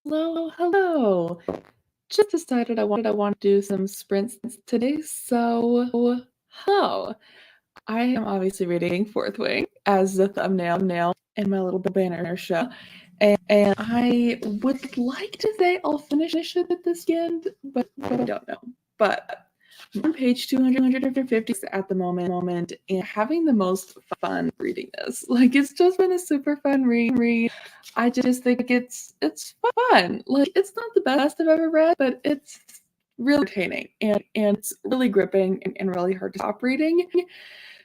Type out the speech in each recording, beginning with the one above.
Hello, hello. Just decided I want to do some sprints today, so hello. I am obviously reading Fourth Wing as the thumbnail in my little banner show, and I would like to say I'll finish it this weekend, but I don't know. But I'm on page 250 at the moment and having the most fun reading this. Like it's just been a super fun read. I just think it's fun. Like it's not the best I've ever read, but it's really entertaining and it's really gripping and really hard to stop reading.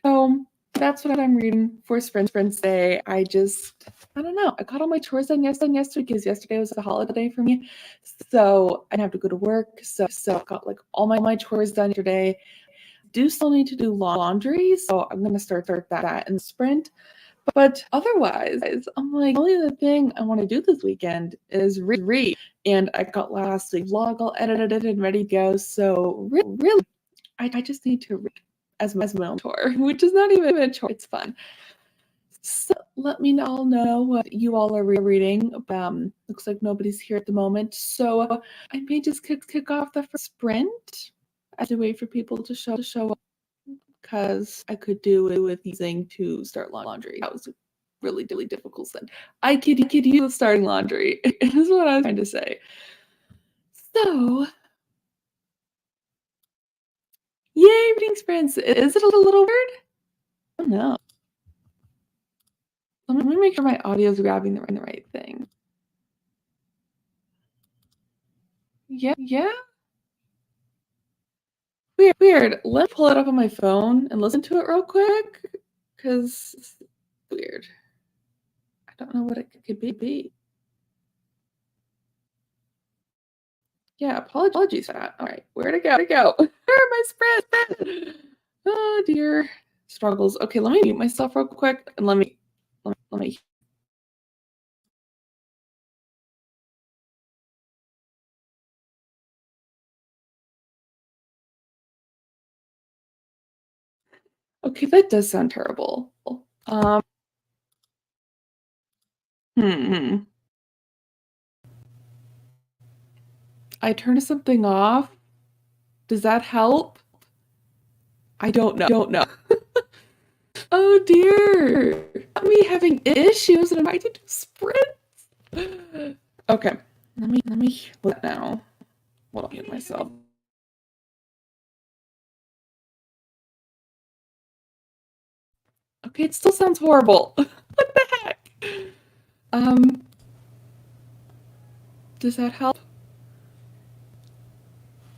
So that's what I'm reading for Sprints Day. I don't know. I got all my chores done yesterday because yesterday was a holiday for me. So I didn't have to go to work. So I got like all my chores done yesterday. Do still need to do laundry, so I'm gonna start that in sprint. But otherwise, I'm like, only the thing I want to do this weekend is read. And I got last week's vlog all edited and ready to go. So really, I just need to read as my own chore, which is not even a chore. It's fun. So let me all know what you all are reading. Looks like nobody's here at the moment, so I may just kick off the first sprint as a way for people to show up because I could do it with using to start laundry. That was really difficult. Then I could use starting laundry. Is what I was trying to say. So yay, reading sprints! Is it a little weird? Oh no. Let me make sure my audio is grabbing the right thing. Yeah. Weird. Let me pull it up on my phone and listen to it real quick, because it's weird. I don't know what it could be. Yeah, apologies for that. All right, where'd it go? Where are my spreads? Oh dear, struggles. Okay, let me mute myself real quick and let me. Okay, that does sound terrible. Um, hmm. I turned something off. Does that help? I don't know. Oh dear. Me having issues and I did sprints. Okay. Let me look now. What I'll mute myself. Okay, it still sounds horrible. What the heck? Um, does that help?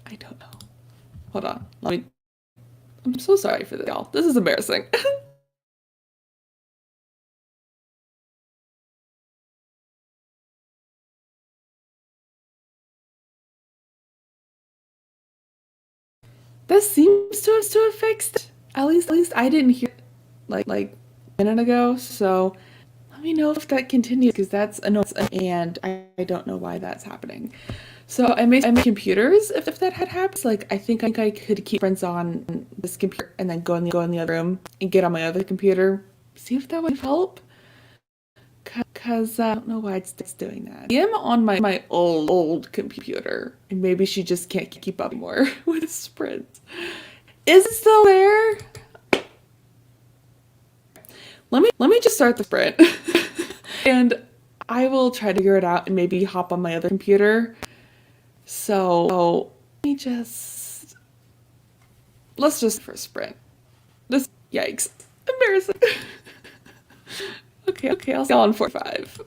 I don't know. Hold on. I'm so sorry for this, y'all. This is embarrassing. This seems to have fixed it. At least I didn't hear it like a minute ago, so let me know if that continues because that's annoying and I don't know why that's happening. So I made computers if that had happened. Like I think I could keep prints on this computer and then go in the other room and get on my other computer. See if that would help. Cause I don't know why it's doing that. I am on my old computer and maybe she just can't keep up anymore with sprints. Is it still there? Let me just start the sprint. And I will try to figure it out and maybe hop on my other computer. So let me just let's just for a sprint. This yikes. Embarrassing. Okay, I'll see y'all in 4-5.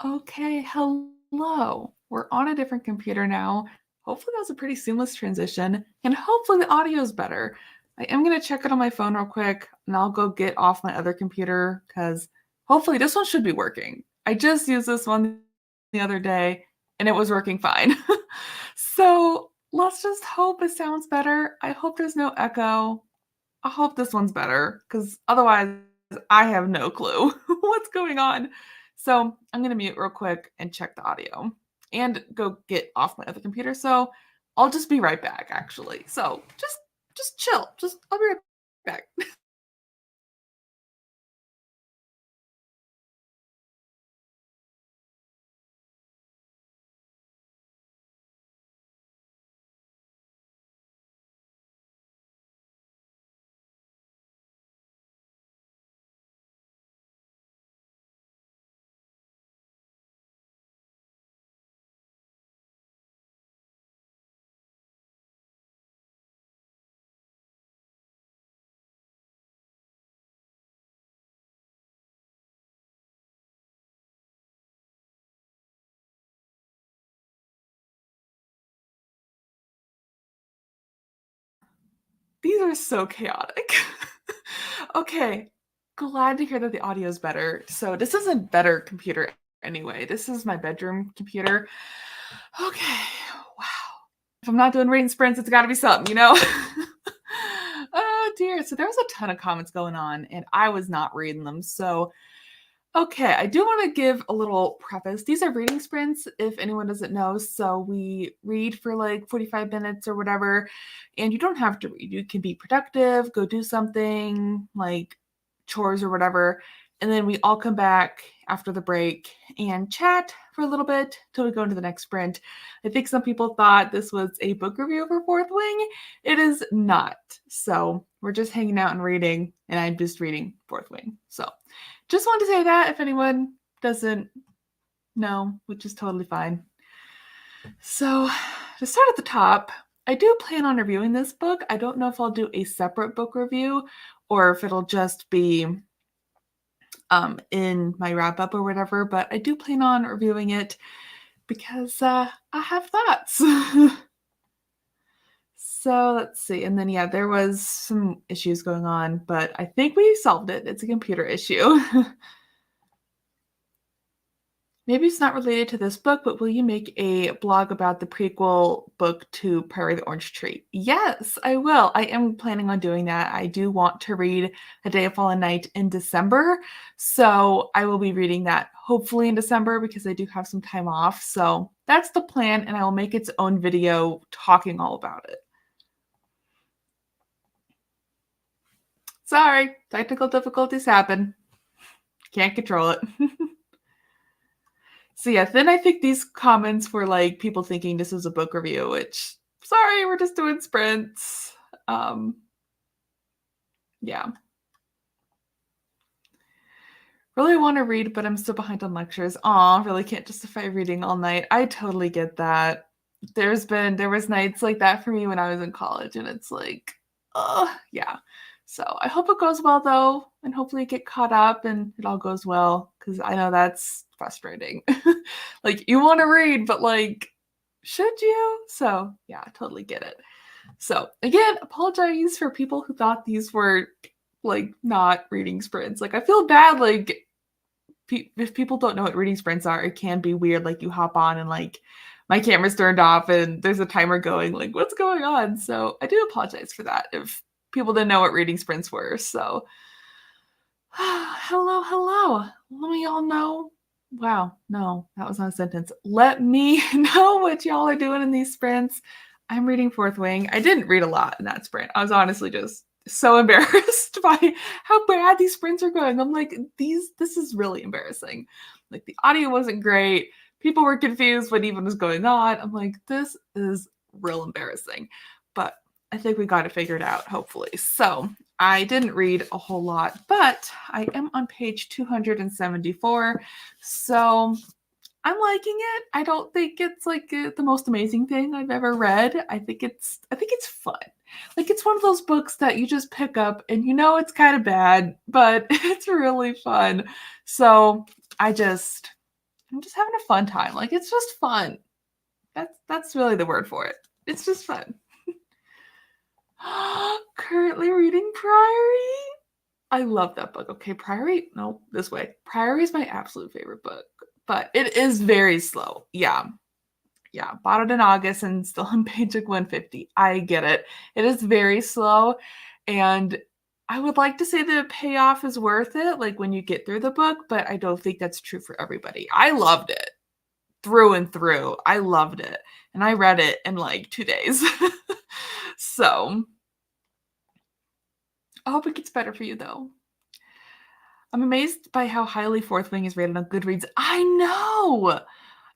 Okay, hello. We're on a different computer now. Hopefully that was a pretty seamless transition, and hopefully the audio is better. I am gonna check it on my phone real quick, and I'll go get off my other computer because hopefully this one should be working. I just used this one the other day, and it was working fine. So let's just hope it sounds better. I hope there's no echo. I hope this one's better because otherwise I have no clue what's going on. So I'm gonna mute real quick and check the audio and go get off my other computer. So I'll just be right back actually. So just chill. Just I'll be right back. These are so chaotic. Okay. Glad to hear that the audio is better. So this is a better computer anyway. This is my bedroom computer. Okay. Wow. If I'm not doing reading sprints, it's got to be something, you know? Oh dear. So there was a ton of comments going on, and I was not reading them. So, okay, I do want to give a little preface. These are reading sprints, if anyone doesn't know. So we read for like 45 minutes or whatever, and you don't have to read. You can be productive, go do something like chores or whatever. And then we all come back after the break and chat for a little bit till we go into the next sprint. I think some people thought this was a book review for Fourth Wing. It is not. So we're just hanging out and reading, and I'm just reading Fourth Wing. So just wanted to say that if anyone doesn't know, which is totally fine. So to start at the top, I do plan on reviewing this book. I don't know if I'll do a separate book review or if it'll just be in my wrap up or whatever, but I do plan on reviewing it because I have thoughts. So let's see. And then, yeah, there was some issues going on, but I think we solved it. It's a computer issue. Maybe it's not related to this book, but will you make a blog about the prequel book to Prairie the Orange Tree? Yes, I will. I am planning on doing that. I do want to read A Day of Fallen Night in December. So I will be reading that hopefully in December because I do have some time off. So that's the plan, and I will make its own video talking all about it. Sorry, technical difficulties happen. Can't control it. So yeah, then I think these comments were like people thinking this was a book review, which sorry, we're just doing sprints. Yeah. Really want to read, but I'm still behind on lectures. Aw, really can't justify reading all night. I totally get that. There was nights like that for me when I was in college, and it's like, yeah. So I hope it goes well though, and hopefully get caught up and it all goes well, because I know that's frustrating. Like you want to read, but like, should you? So yeah, I totally get it. So again, apologize for people who thought these were like not reading sprints. Like I feel bad, like if people don't know what reading sprints are, it can be weird. Like you hop on and like my camera's turned off and there's a timer going. Like what's going on? So I do apologize for that if people didn't know what reading sprints were. So hello, hello. Let me all know. Wow, no, that was not a sentence. Let me know what y'all are doing in these sprints. I'm reading Fourth Wing. I didn't read a lot in that sprint. I was honestly just so embarrassed by how bad these sprints are going. I'm like, this is really embarrassing. Like the audio wasn't great. People were confused what even was going on. I'm like, this is real embarrassing. But I think we got it figured out, hopefully. So I didn't read a whole lot, but I am on page 274. So I'm liking it. I don't think it's like the most amazing thing I've ever read. I think it's fun. Like it's one of those books that you just pick up and you know it's kind of bad, but it's really fun. So I just I'm just having a fun time. Like, it's just fun. That's really the word for it. It's just fun. Currently reading Priory. I love that book. Okay, Priory. No, this way. Priory is my absolute favorite book, but it is very slow. Yeah. Yeah. Bought it in August and still on page like 150. I get it. It is very slow. And I would like to say the payoff is worth it, like when you get through the book, but I don't think that's true for everybody. I loved it through and through. I loved it. And I read it in like 2 days. So I hope it gets better for you though. I'm amazed by how highly Fourth Wing is rated on Goodreads. I know.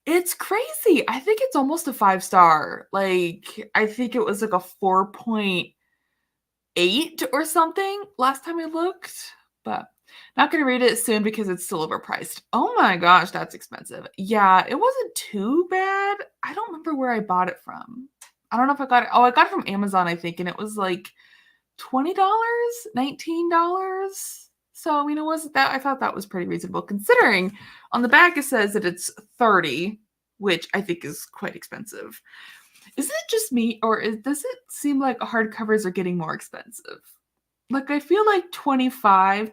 It's crazy. I think it's almost a 5-star. Like, I think it was like a 4.8 or something last time I looked, but not going to read it soon because it's still overpriced. Oh my gosh, that's expensive. Yeah, it wasn't too bad. I don't remember where I bought it from. I don't know if I got it. Oh, I got it from Amazon, I think, and it was like $20, $19. So, I mean, it wasn't that. I thought that was pretty reasonable considering on the back it says that it's $30, which I think is quite expensive. Is it just me, or does it seem like hardcovers are getting more expensive? Like, I feel like $20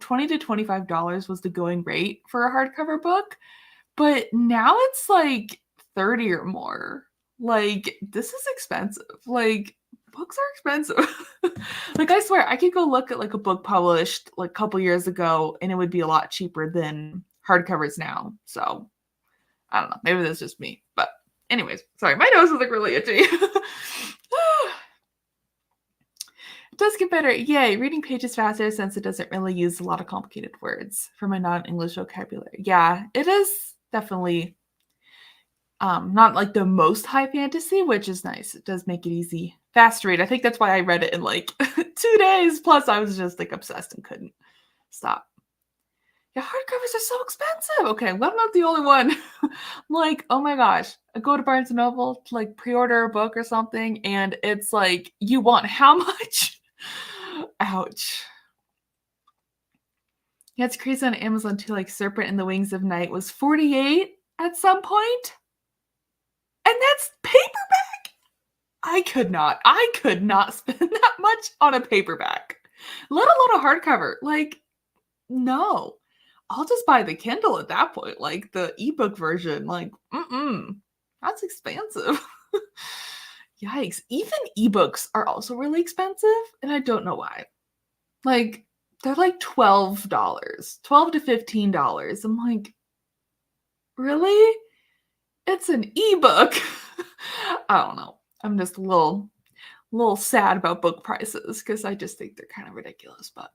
to $25 was the going rate for a hardcover book, but now it's like 30 or more. Like, this is expensive. Like, books are expensive. Like, I swear, I could go look at like a book published like a couple years ago and it would be a lot cheaper than hardcovers now. So, I don't know. Maybe that's just me. But anyways, sorry, my nose is like really itchy. It does get better. Yay, reading pages faster since it doesn't really use a lot of complicated words for my non-English vocabulary. Yeah, it is definitely not like the most high fantasy, which is nice. It does make it easy. Fast read. I think that's why I read it in like 2 days. Plus, I was just like obsessed and couldn't stop. Yeah, hardcovers are so expensive. Okay, well, I'm not the only one. I'm like, oh my gosh, I go to Barnes and Noble to like pre-order a book or something, and it's like, you want how much? Ouch. Yeah, it's crazy on Amazon too. Like Serpent and the Wings of Night was 48 at some point, and that's paperback. I could not spend that much on a paperback, let alone a hardcover. Like, no. I'll just buy the Kindle at that point, like the ebook version. Like, that's expensive. Yikes. Even ebooks are also really expensive, and I don't know why. Like, they're like $12, $12 to $15. I'm like, really? It's an ebook. I don't know. I'm just a little sad about book prices because I just think they're kind of ridiculous, but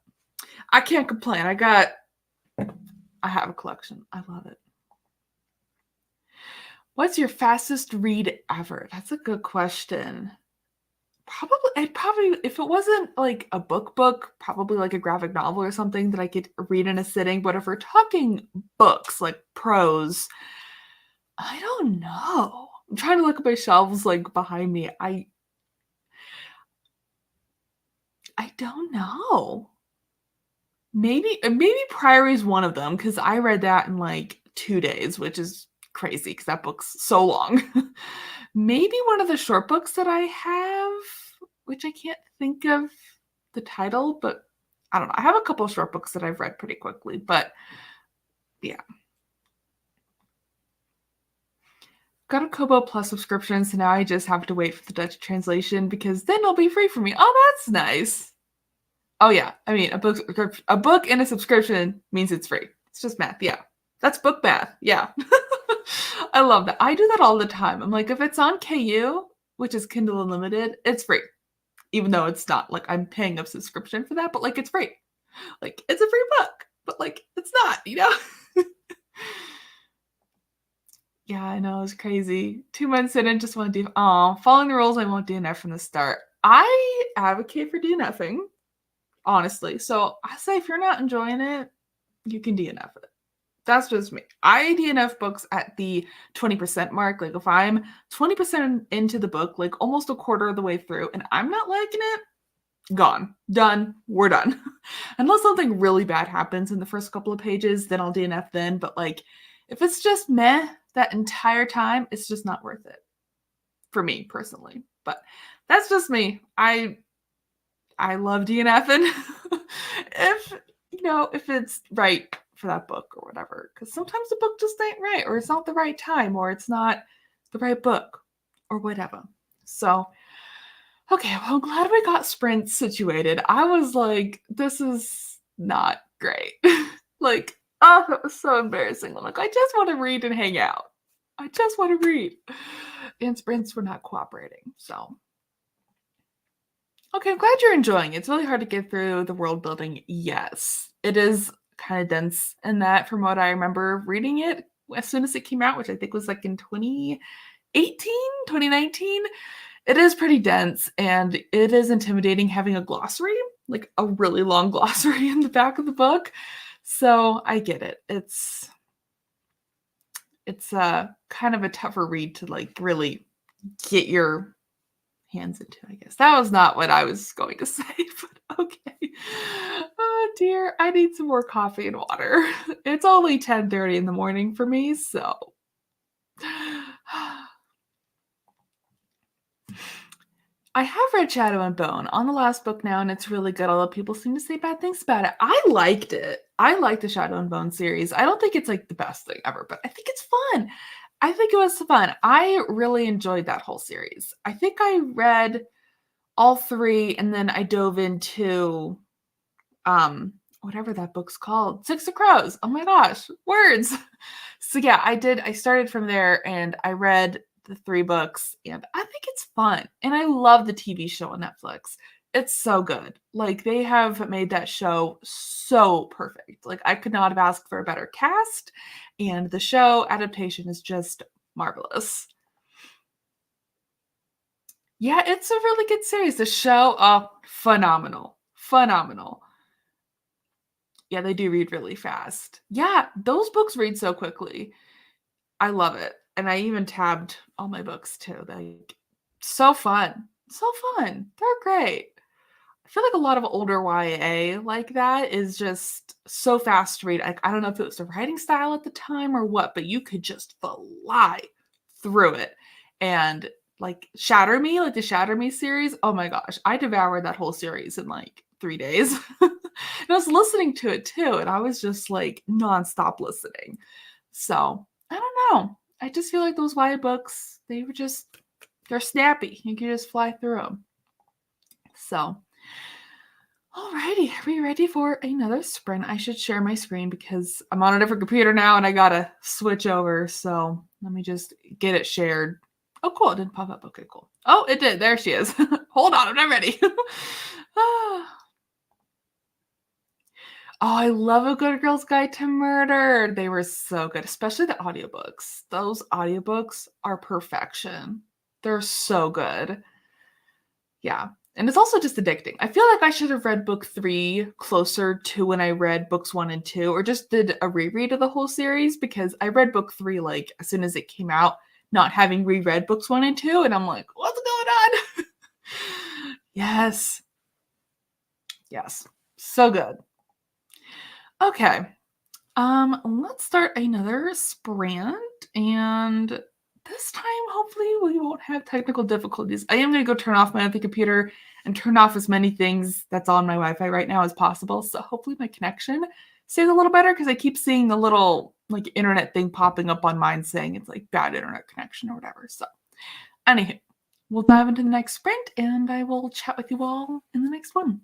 I can't complain. I have a collection. I love it. What's your fastest read ever? That's a good question. Probably, if it wasn't like a book, probably like a graphic novel or something that I could read in a sitting. But if we're talking books, like prose, I don't know. I'm trying to look at my shelves like behind me. I don't know. Maybe Priory is one of them because I read that in like 2 days, which is crazy because that book's so long. Maybe one of the short books that I have, which I can't think of the title, but I don't know. I have a couple of short books that I've read pretty quickly, but yeah. Got a Kobo Plus subscription, so now I just have to wait for the Dutch translation because then it'll be free for me. Oh, that's nice. Oh yeah, I mean a book and a subscription means it's free. It's just math. Yeah, that's book math. Yeah, I love that. I do that all the time. I'm like, if it's on KU, which is Kindle Unlimited, it's free, even though it's not like I'm paying a subscription for that. But like, it's free. Like, it's a free book, but like, it's not. Yeah, I know, it's crazy. 2 months in and just want to do. Oh, following the rules. I won't DNF from the start. I advocate for DNFing. Honestly. So I say if you're not enjoying it, you can DNF it. That's just me. I DNF books at the 20% mark. Like if I'm 20% into the book, like almost a quarter of the way through, and I'm not liking it, gone. Done. We're done. Unless something really bad happens in the first couple of pages, then I'll DNF then. But like If it's just meh that entire time, it's just not worth it for me personally. But that's just me. I love DNF and if if it's right for that book or whatever. Because sometimes the book just ain't right, or it's not the right time, or it's not the right book, or whatever. So okay, well, I'm glad we got Sprint situated. I was like, this is not great. Like, oh, that was so embarrassing. I'm like, I just want to read and hang out. I just want to read. And Sprints were not cooperating. So, okay, I'm glad you're enjoying it. It's really hard to get through the world building. Yes, it is kind of dense in that from what I remember reading it as soon as it came out, which I think was like in 2018, 2019. It is pretty dense and it is intimidating having a glossary, like a really long glossary in the back of the book. So I get it. It's kind of a tougher read to like really get your hands into, I guess. That was not what I was going to say, but okay. Oh dear, I need some more coffee and water. It's only 10:30 in the morning for me, so I have read Shadow and Bone on the last book now, and it's really good, although people seem to say bad things about it. I liked it. I like the Shadow and Bone series. I don't think it's like the best thing ever, but I think it's fun. I think it was fun. I really enjoyed that whole series. I think I read all three and then I dove into whatever that book's called, Six of Crows. Oh my gosh, words. So yeah, I did. I started from there and I read the three books and I think it's fun. And I love the TV show on Netflix. It's so good. Like they have made that show so perfect. Like I could not have asked for a better cast and the show adaptation is just marvelous. Yeah, it's a really good series. The show, oh, phenomenal. Phenomenal. Yeah, they do read really fast. Yeah, those books read so quickly. I love it. And I even tabbed all my books too. Like so fun. So fun. They're great. I feel like a lot of older YA like that is just so fast to read. Like I don't know if it was the writing style at the time or what, but you could just fly through it. And like Shatter Me, like the Shatter Me series, oh my gosh, I devoured that whole series in like 3 days. And I was listening to it too, and I was just like nonstop listening. So I don't know. I just feel like those YA books, they're snappy. You can just fly through them. So, alrighty, are we ready for another sprint? I should share my screen because I'm on a different computer now and I gotta switch over. So let me just get it shared. Oh, cool. It didn't pop up. Okay, cool. Oh, it did. There she is. Hold on. I'm not ready. Oh, I love A Good Girl's Guide to Murder. They were so good, especially the audiobooks. Those audiobooks are perfection. They're so good. Yeah. And it's also just addicting. I feel like I should have read book 3 closer to when I read books 1 and 2, or just did a reread of the whole series because I read book 3 like as soon as it came out, not having reread books 1 and 2, and I'm like, what's going on? Yes. Yes. So good. Okay. Let's start another sprint, and this time, hopefully, we won't have technical difficulties. I am going to go turn off my other computer and turn off as many things that's on my Wi-Fi right now as possible. So hopefully my connection stays a little better because I keep seeing the little like internet thing popping up on mine saying it's like bad internet connection or whatever. So anywho, we'll dive into the next sprint and I will chat with you all in the next one.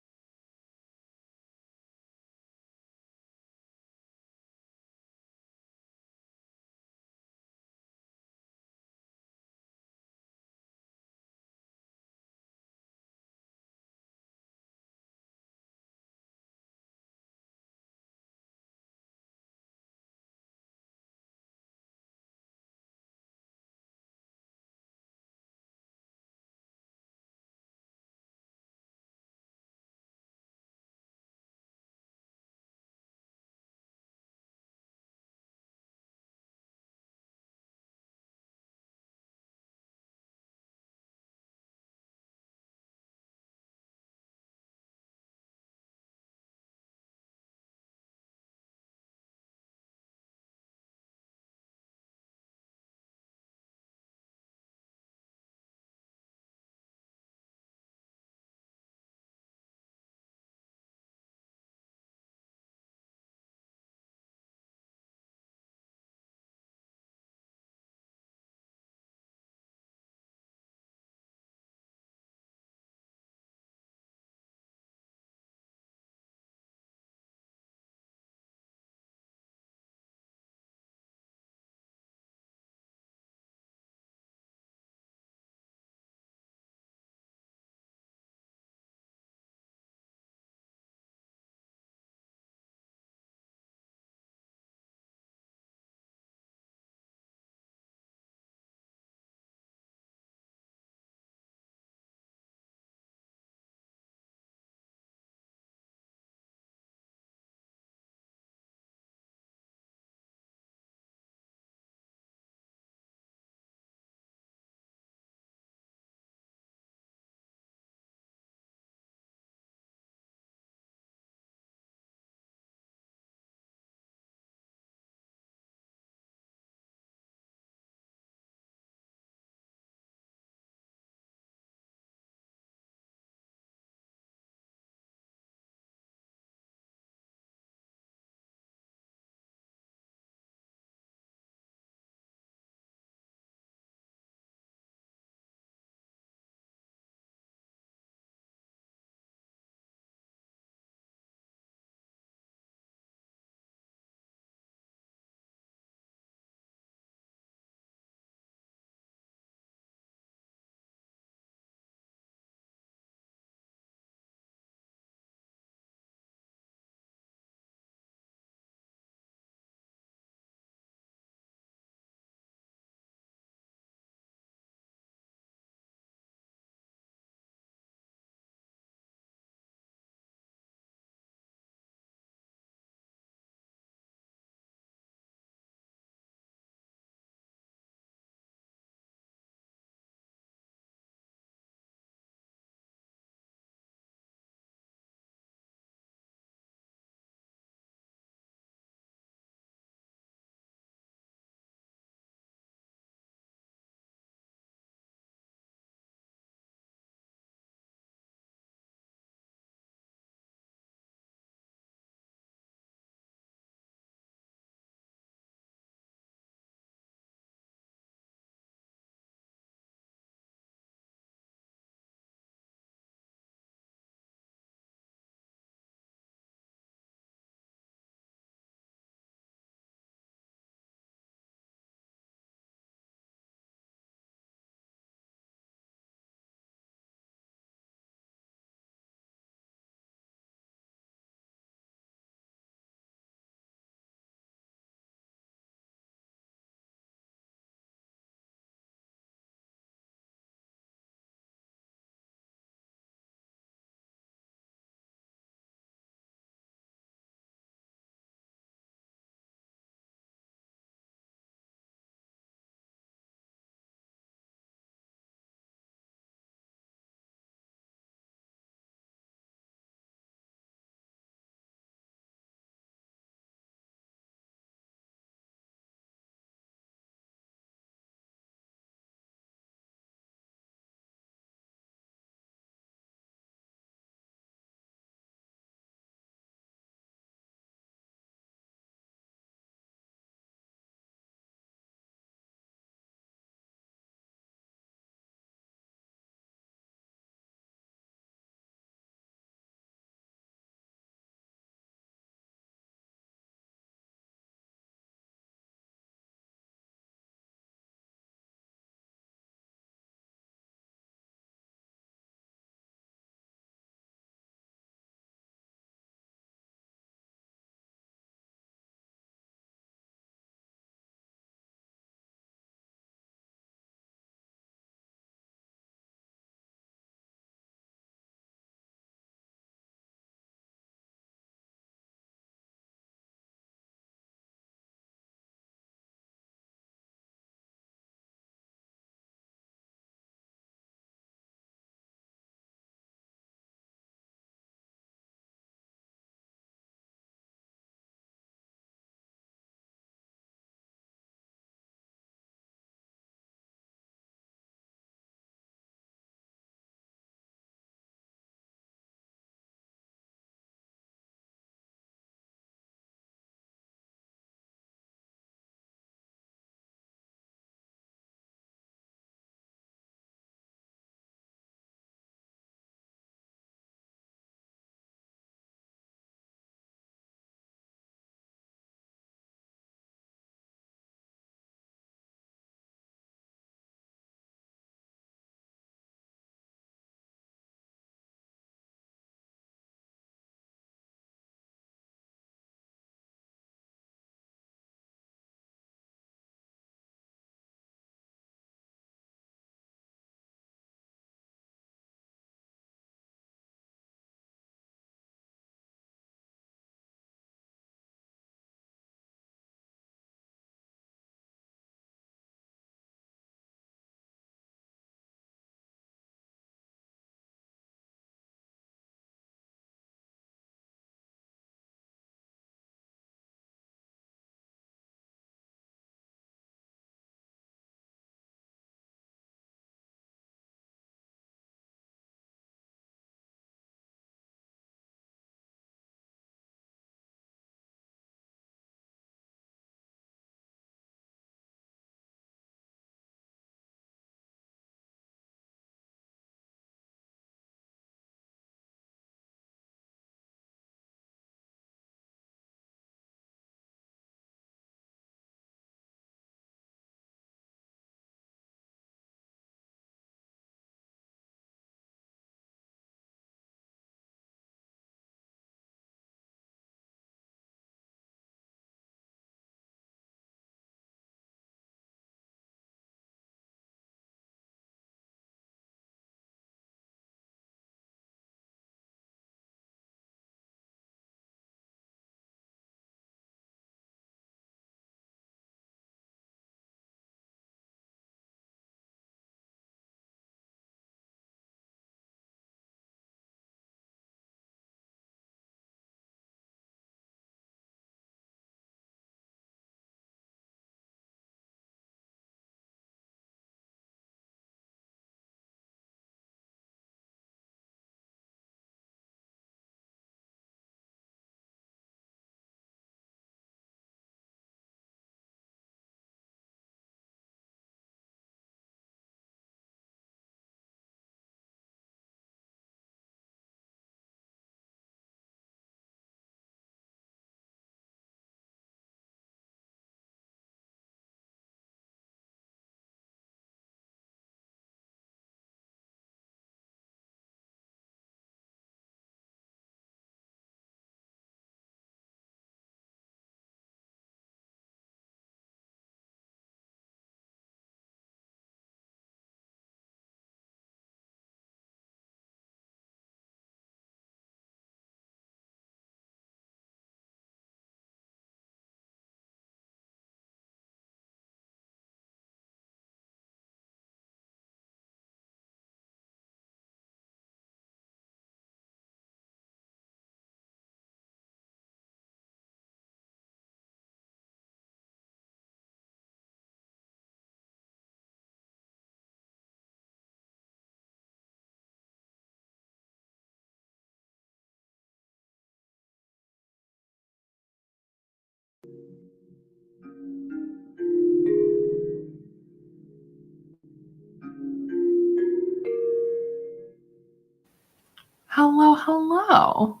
Hello, hello.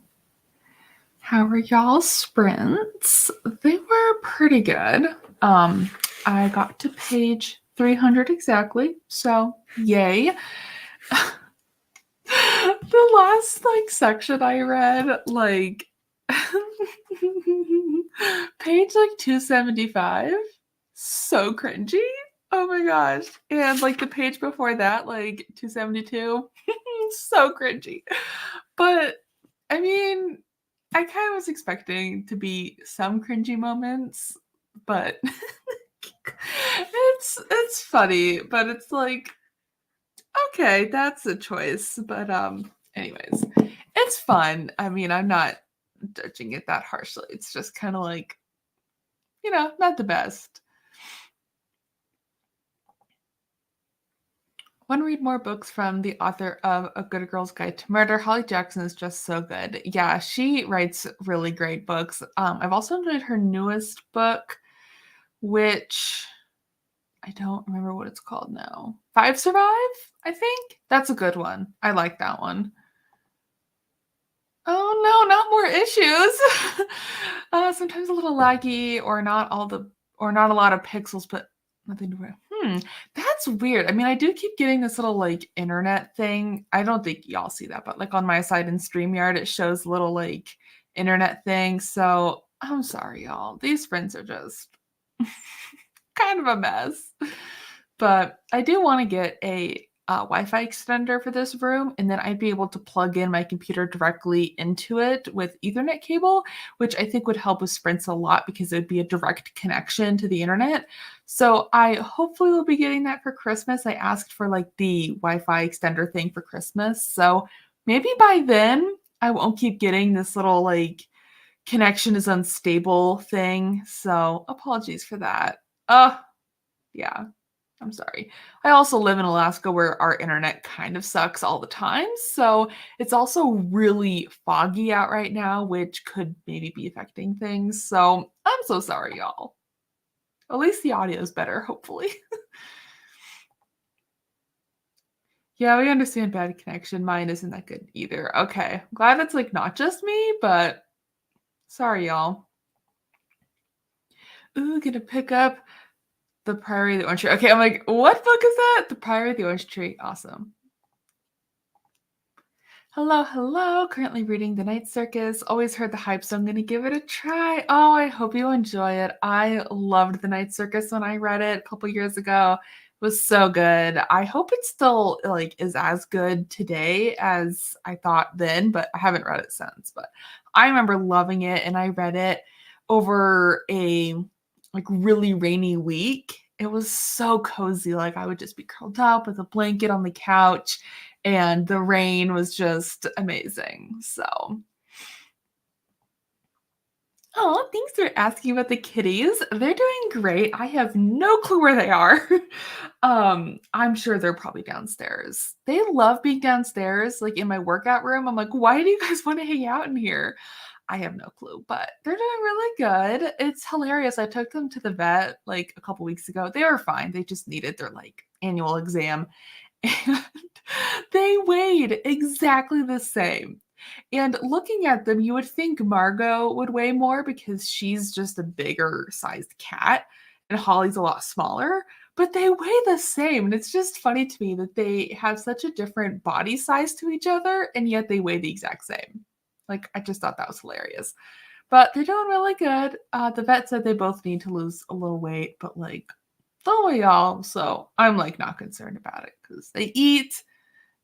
How were y'all sprints? They were pretty good. I got to page 300 exactly, so yay. The last section I read, page 275, so cringy. Oh my gosh. And the page before that, 272, so cringy. But I mean, I kind of was expecting to be some cringy moments, but it's funny, but it's okay, that's a choice. But anyways, it's fun. I mean, I'm not judging it that harshly. It's just kind of not the best. Want to read more books from the author of A Good Girl's Guide to Murder. Holly Jackson is just so good. Yeah, she writes really great books. I've also enjoyed her newest book, which I don't remember what it's called now. Five Survive, I think. That's a good one. I like that one. Oh no, not more issues. Sometimes a little laggy, or not a lot of pixels, but nothing to. That's weird. I mean, I do keep getting this little internet thing. I don't think y'all see that, but on my side in StreamYard, it shows little internet thing. So I'm sorry, y'all. These friends are just kind of a mess. But I do want to get a Wi-Fi extender for this room, and then I'd be able to plug in my computer directly into it with Ethernet cable, which I think would help with sprints a lot because it would be a direct connection to the internet. So I hopefully will be getting that for Christmas. I asked for the Wi-Fi extender thing for Christmas. So maybe by then I won't keep getting this little connection is unstable thing. So apologies for that. Yeah. I'm sorry. I also live in Alaska where our internet kind of sucks all the time. So it's also really foggy out right now, which could maybe be affecting things. So I'm so sorry, y'all. At least the audio is better, hopefully. Yeah, we understand bad connection. Mine isn't that good either. Okay. I'm glad it's not just me, but sorry, y'all. Ooh, gonna pick up The Priory of the Orange Tree. Okay, I'm what book is that? The Priory of the Orange Tree. Awesome. Hello, hello. Currently reading The Night Circus. Always heard the hype, so I'm going to give it a try. Oh, I hope you enjoy it. I loved The Night Circus when I read it a couple years ago. It was so good. I hope it still is as good today as I thought then, but I haven't read it since. But I remember loving it, and I read it over a really rainy week. It was so cozy. I would just be curled up with a blanket on the couch, and the rain was just amazing. So, oh, thanks for asking about the kitties. They're doing great. I have no clue where they are. I'm sure they're probably downstairs. They love being downstairs, in my workout room. I'm like, why do you guys want to hang out in here? I have no clue, but they're doing really good. It's hilarious. I took them to the vet a couple weeks ago. They were fine. They just needed their annual exam. And they weighed exactly the same. And looking at them, you would think Margot would weigh more because she's just a bigger sized cat and Holly's a lot smaller, but they weigh the same. And it's just funny to me that they have such a different body size to each other, and yet they weigh the exact same. I just thought that was hilarious. But they're doing really good. The vet said they both need to lose a little weight, but they'll weigh all. So I'm not concerned about it because they eat.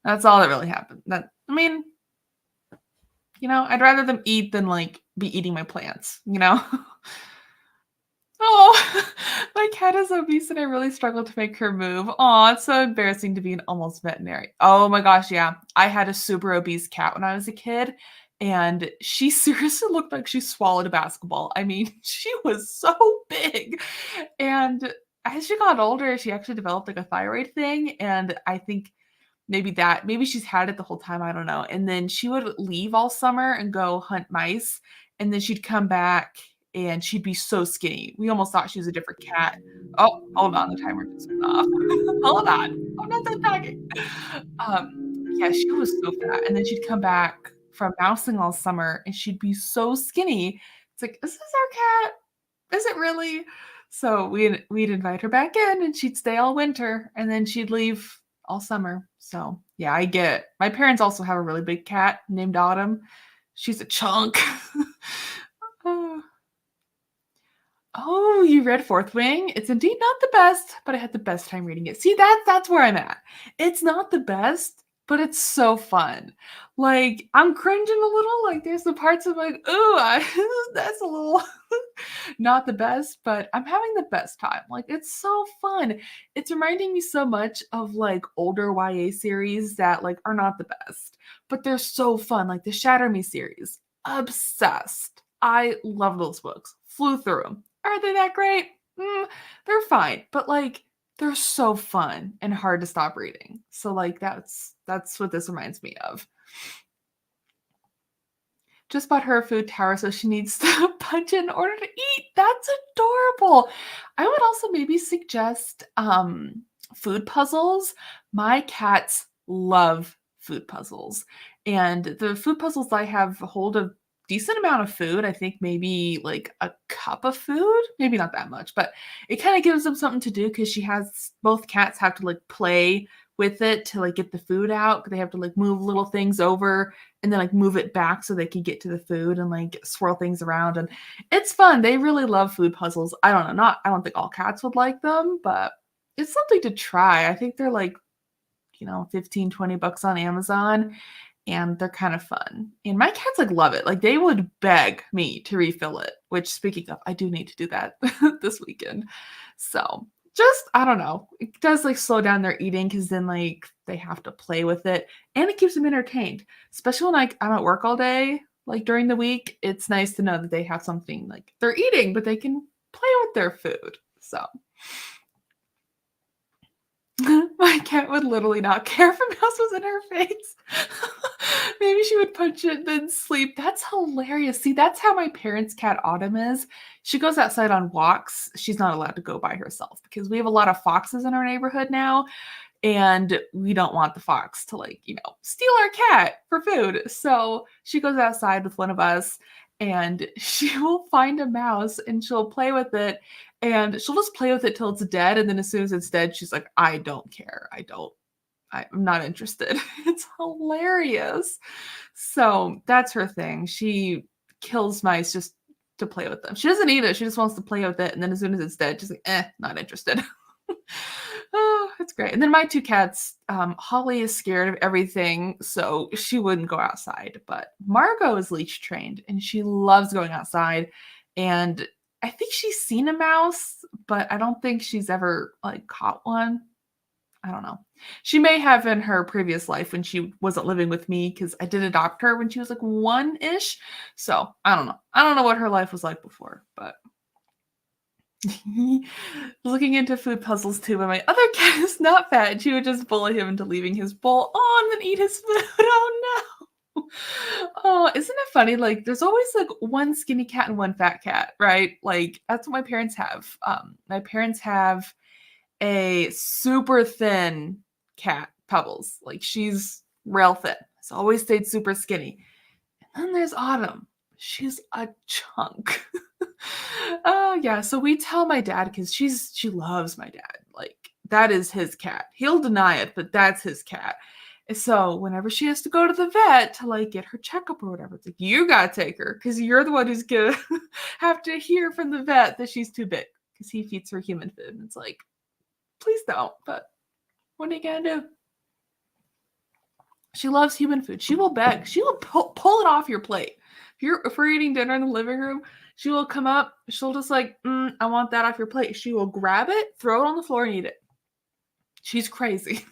That's all that really happened. I mean, I'd rather them eat than be eating my plants, Oh, my cat is obese and I really struggle to make her move. Oh, it's so embarrassing to be an almost veterinary. Oh my gosh, yeah. I had a super obese cat when I was a kid, and she seriously looked like she swallowed a basketball. I mean, she was so big. And as she got older, she actually developed a thyroid thing. And I think maybe she's had it the whole time. I don't know. And then she would leave all summer and go hunt mice. And then she'd come back and she'd be so skinny. We almost thought she was a different cat. Oh, hold on. The timer just went off. Hold on. I'm not done talking. Yeah, she was so fat, and then she'd come back from mousing all summer, and she'd be so skinny. It's like, "Is this our cat? Is it really?" So we'd invite her back in, and she'd stay all winter, and then she'd leave all summer. So, yeah, I get my parents also have a really big cat named Autumn. She's a chunk. Oh. Oh, you read Fourth Wing? It's indeed not the best, but I had the best time reading it. See, that's where I'm at. It's not the best, but it's so fun. Like, I'm cringing a little, like, there's the parts of like, "Ooh, that's a little not the best," but I'm having the best time. Like, it's so fun. It's reminding me so much of, like, older YA series that, like, are not the best, but they're so fun, like the Shatter Me series. Obsessed. I love those books. Flew through them. Are they that great? They're fine, but, like, they're so fun and hard to stop reading. So, like, that's what this reminds me of. Just bought her a food tower, so she needs to punch in order to eat. That's adorable. I would also maybe suggest, food puzzles. My cats love food puzzles, and the food puzzles I have hold a decent amount of food. I think maybe, like, a cup of food? Maybe not that much, but it kinda gives them something to do because she has both cats have to, like, play with it to, like, get the food out. They have to, like, move little things over and then, like, move it back so they can get to the food and, like, swirl things around, and it's fun. They really love food puzzles. I don't know, not I don't think all cats would like them, but it's something to try. I think they're, like, 15, $20 on Amazon, and they're kind of fun. And my cats, like, love it. Like, they would beg me to refill it, which speaking of, I do need to do that this weekend. So, just I don't know. It does, like, slow down their eating because then, like, they have to play with it, and it keeps them entertained, especially when, like, I'm at work all day, like, during the week. It's nice to know that they have something, like, they're eating, but they can play with their food. So my cat would literally not care if a mouse was in her face. Maybe she would punch it, then sleep. That's hilarious. See, that's how my parents' cat Autumn is. She goes outside on walks. She's not allowed to go by herself because we have a lot of foxes in our neighborhood now, and we don't want the fox to, like, steal our cat for food. So she goes outside with one of us, and she will find a mouse and she'll play with it, and she'll just play with it till it's dead. And then as soon as it's dead, she's like, I don't care. I'm not interested. It's hilarious. So that's her thing. She kills mice just to play with them. She doesn't eat it. She just wants to play with it. And then as soon as it's dead, she's like, not interested. Oh, that's great. And then my two cats, Holly is scared of everything, so she wouldn't go outside. But Margot is leash trained and she loves going outside. And I think she's seen a mouse, but I don't think she's ever, like, caught one. I don't know. She may have in her previous life when she wasn't living with me because I did adopt her when she was like one ish. So I don't know. I don't know what her life was like before, but looking into food puzzles too, but my other cat is not fat, and she would just bully him into leaving his bowl on and eat his food. Oh no. Oh, isn't it funny? Like, there's always like one skinny cat and one fat cat, right? Like, that's what my parents have. My parents have a super thin cat, Pebbles. Like, she's real thin. So always stayed super skinny. And then there's Autumn. She's a chunk. Oh, yeah, so we tell my dad because she loves my dad, like, that is his cat. He'll deny it, but that's his cat. And so whenever she has to go to the vet to, like, get her checkup or whatever, it's like, "You gotta take her because 'cause you're the one who's gonna have to hear from the vet that she's too big because he feeds her human food." And it's like, "Please don't," but what are you gonna do? She loves human food. She will beg. She will pull it off your plate. If we're eating dinner in the living room, she will come up. She'll just like, I want that off your plate. She will grab it, throw it on the floor, and eat it. She's crazy.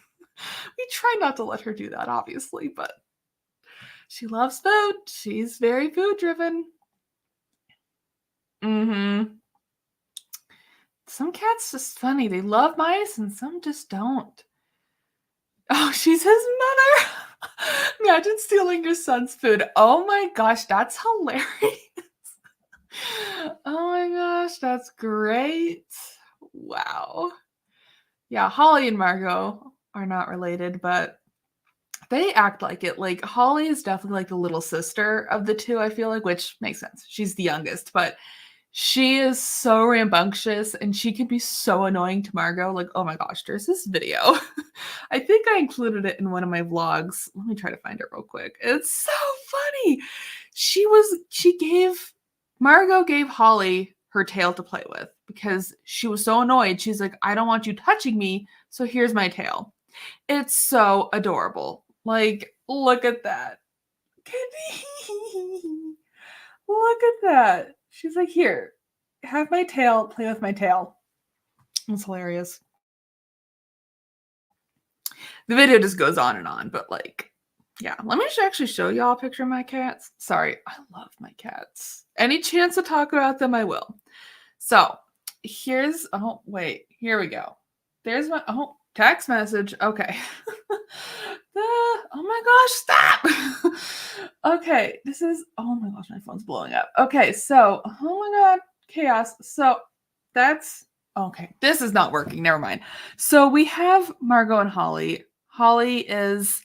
We try not to let her do that, obviously, but she loves food. She's very food driven. Hmm. Some cats just funny. They love mice, and some just don't. Oh, she's his mother. Imagine stealing your son's food. Oh my gosh, that's hilarious. Oh my gosh, that's great. Wow. Yeah, Holly and Margot are not related, but they act like it. Like, Holly is definitely, like, the little sister of the 2, I feel like, which makes sense. She's the youngest, but she is so rambunctious, and she can be so annoying to Margot. Like, oh my gosh, there's this video. I think I included it in one of my vlogs. Let me try to find it real quick. It's so funny. Margot gave Holly her tail to play with because she was so annoyed. She's like, I don't want you touching me, so here's my tail. It's so adorable. Like, look at that. Look at that. She's like, here, have my tail, play with my tail. It's hilarious. The video just goes on, but like, yeah. Let me actually show y'all a picture of my cats. Sorry, I love my cats. Any chance to talk about them, I will. So here's, oh, wait, here we go. There's my, oh, text message. Okay. Oh my gosh, stop. Okay, this is, oh my gosh, my phone's blowing up. Okay, so, oh my God, chaos. So that's, okay, this is not working. Never mind. So we have Margot and Holly. Holly is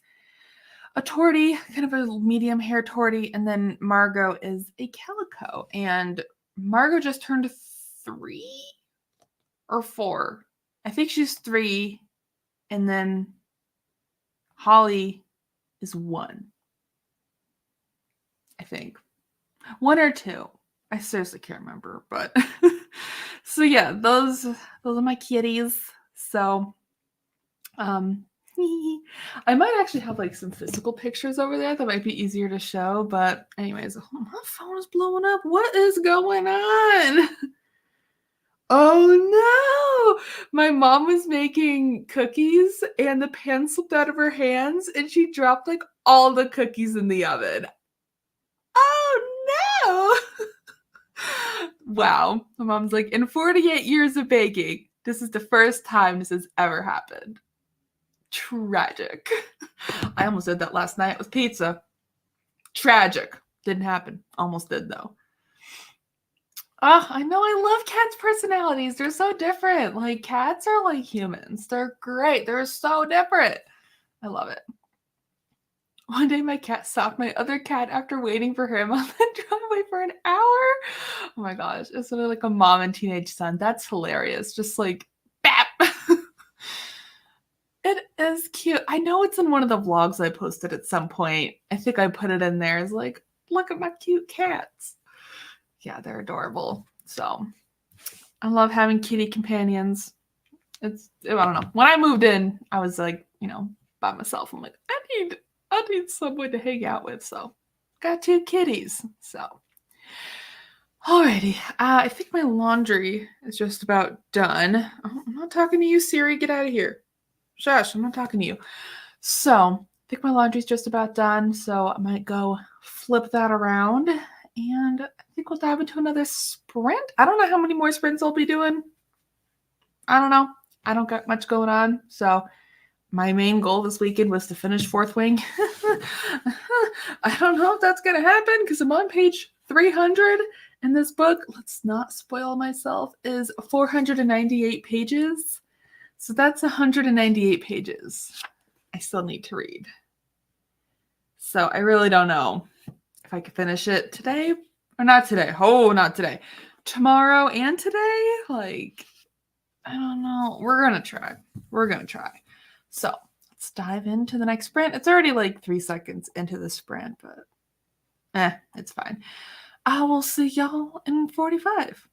a tortie, kind of a medium hair tortie, and then Margot is a calico. And Margot just turned 3 or 4. I think she's 3, and then Holly is 1. I think 1 or 2. I seriously can't remember, but so yeah, those are my kitties. So, I might actually have like some physical pictures over there that might be easier to show. But anyways, oh, my phone is blowing up. What is going on? Oh no! My mom was making cookies and the pan slipped out of her hands and she dropped like all the cookies in the oven. Oh no! Wow. My mom's like, in 48 years of baking, this is the first time this has ever happened. Tragic. I almost did that last night with pizza. Tragic. Didn't happen. Almost did though. Oh, I know. I love cats' personalities. They're so different. Like, cats are like humans. They're great. They're so different. I love it. One day my cat stalked my other cat after waiting for him on the driveway for an hour. Oh my gosh. It's sort of like a mom and teenage son. That's hilarious. Just like, bap. It is cute. I know it's in one of the vlogs I posted at some point. I think I put it in there as like, look at my cute cats. Yeah, they're adorable. So I love having kitty companions. I don't know. When I moved in, I was like, by myself. I'm like, I need someone to hang out with. So got 2 kitties. So alrighty. I think my laundry is just about done. Oh, I'm not talking to you, Siri. Get out of here. Shush, I'm not talking to you. So I think my laundry's just about done. So I might go flip that around. And I think we'll dive into another sprint. I don't know how many more sprints I'll be doing. I don't know. I don't got much going on. So my main goal this weekend was to finish Fourth Wing. I don't know if that's going to happen because I'm on page 300. And this book, let's not spoil myself, is 498 pages. So that's 198 pages I still need to read. So I really don't know if I could finish it today or not today. Oh, not today. Tomorrow and today? Like, I don't know. We're going to try. We're going to try. So let's dive into the next sprint. It's already like 3 seconds into the sprint, but it's fine. I will see y'all in 45.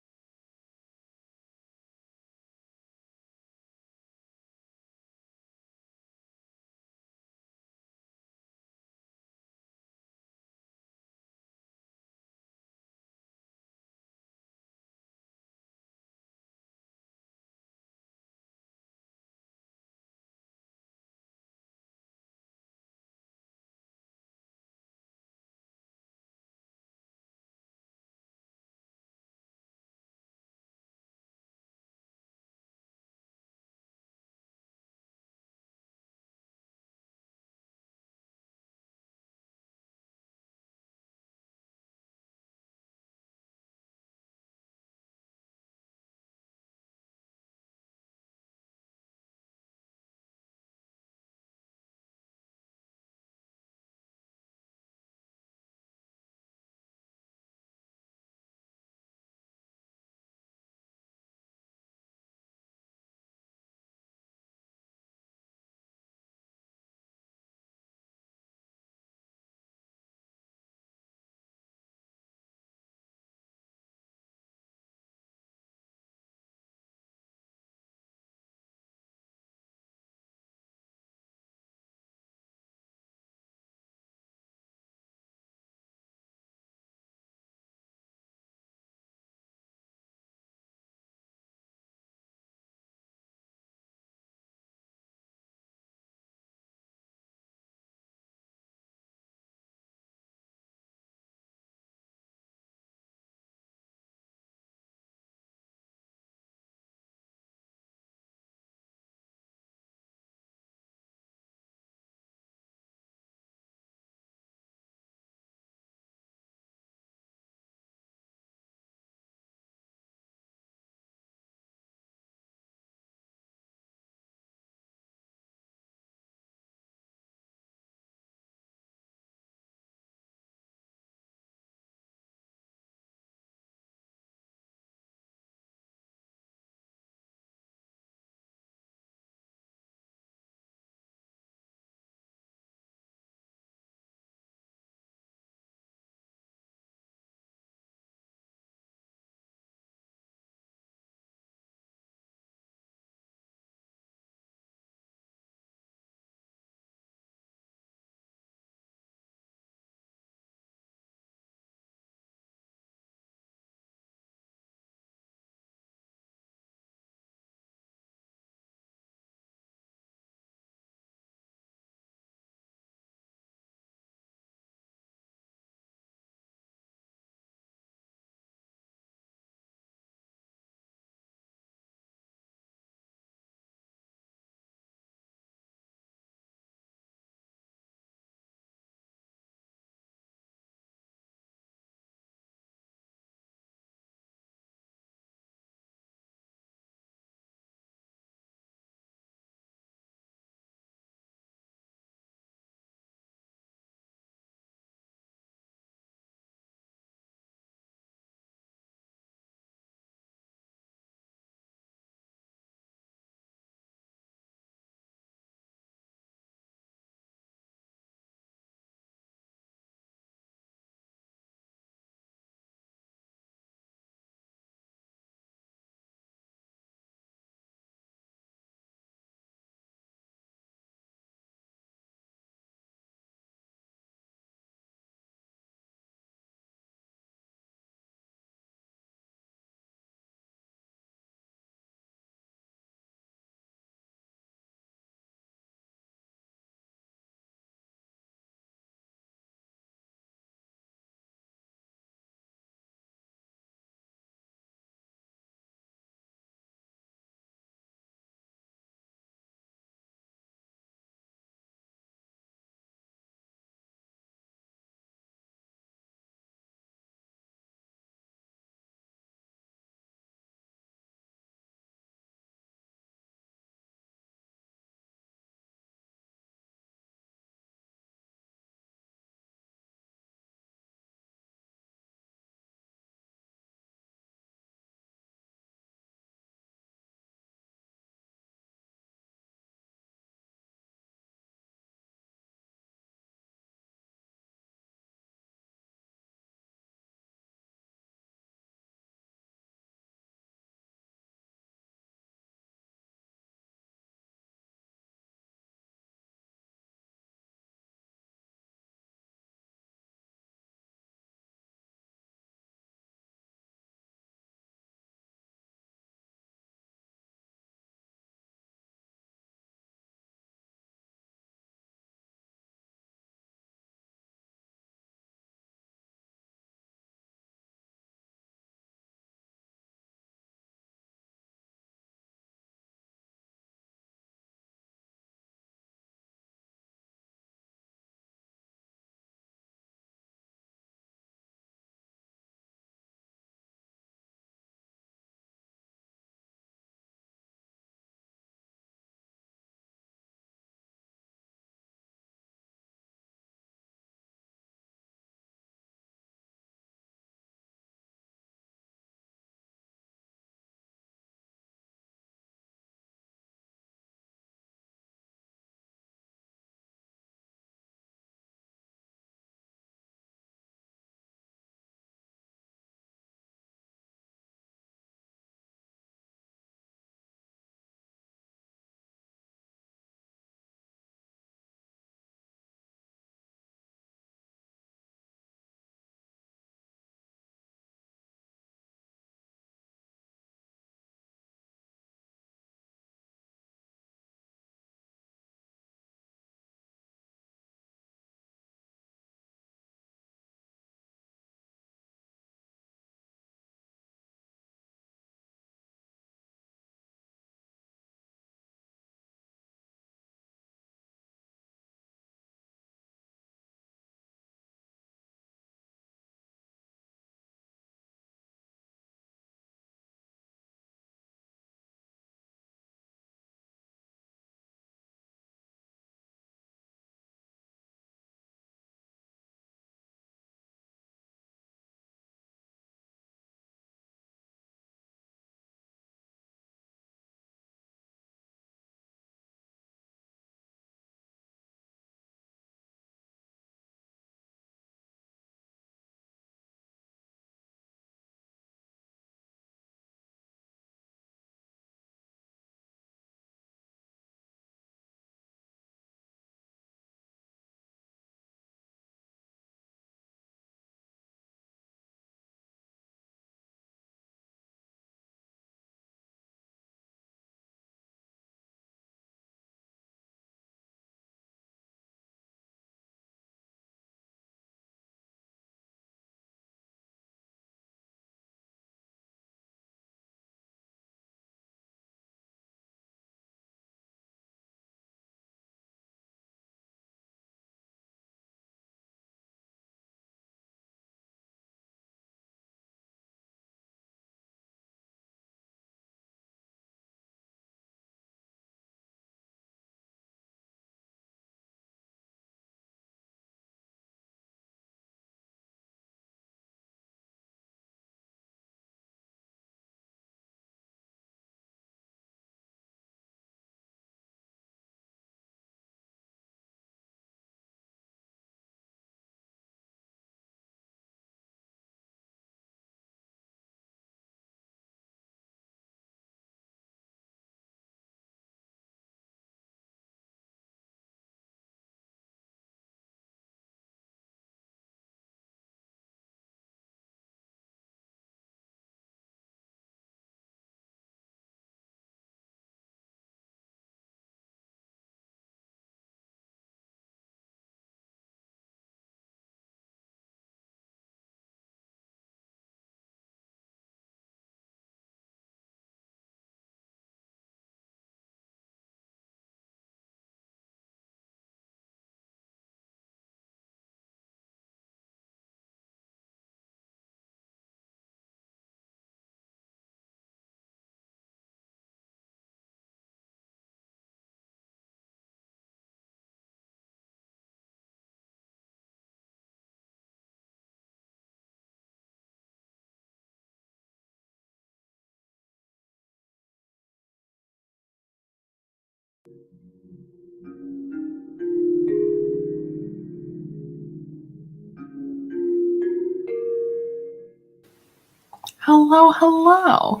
Hello, hello.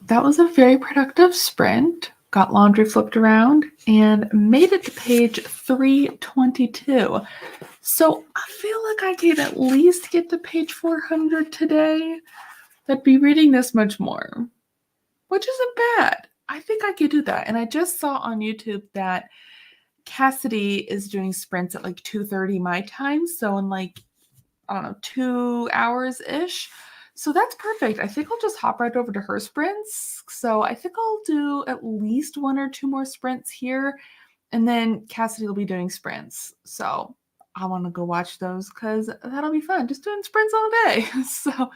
That was a very productive sprint. Got laundry flipped around and made it to page 322. So I feel like I can at least get to page 400 today. I'd be reading this much more, which isn't bad. I think I could do that. And I just saw on YouTube that Cassidy is doing sprints at like 2:30 my time. So in like, I don't know, 2 hours ish. So that's perfect. I think I'll just hop right over to her sprints. So I think I'll do at least 1 or 2 more sprints here. And then Cassidy will be doing sprints. So I want to go watch those because that'll be fun. Just doing sprints all day. So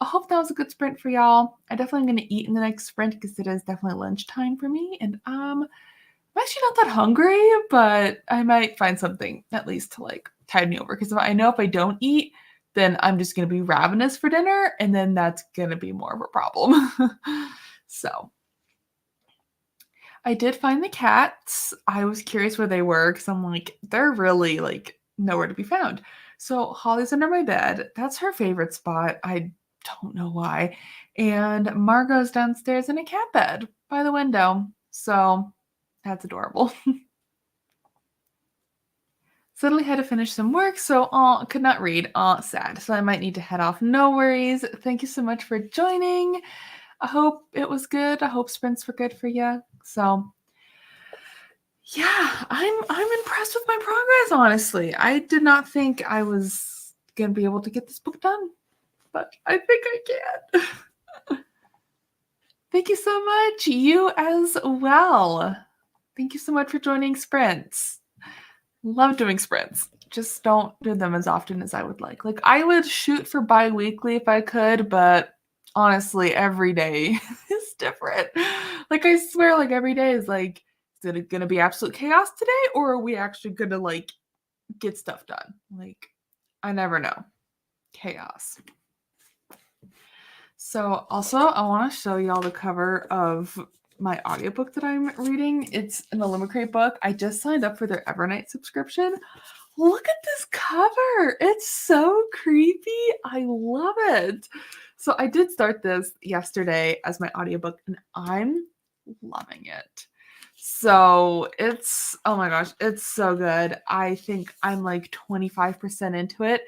I hope that was a good sprint for y'all. I definitely am going to eat in the next sprint because it is definitely lunchtime for me. And I'm actually not that hungry, but I might find something at least to like tide me over. Because I know if I don't eat, then I'm just going to be ravenous for dinner. And then that's going to be more of a problem. So I did find the cats. I was curious where they were because I'm like, they're really like nowhere to be found. So Holly's under my bed. That's her favorite spot. I don't know why. And Margot's downstairs in a cat bed by the window. So that's adorable. Suddenly had to finish some work, so could not read. Sad. So I might need to head off. No worries. Thank you so much for joining. I hope it was good. I hope sprints were good for you. So yeah, I'm impressed with my progress, honestly. I did not think I was gonna be able to get this book done, but I think I can. Thank you so much. You as well. Thank you so much for joining sprints. Love doing sprints. Just don't do them as often as I would like. Like I would shoot for bi-weekly if I could, but honestly, every day is different. Like I swear, like every day is like, is it gonna be absolute chaos today, or are we actually gonna like get stuff done? Like, I never know. Chaos. So also I want to show y'all the cover of my audiobook that I'm reading. It's an Illumicrate book. I just signed up for their Evernight subscription. Look at this cover. It's so creepy. I love it. So I did start this yesterday as my audiobook and I'm loving it. So it's, oh my gosh, it's so good. I think I'm like 25% into it.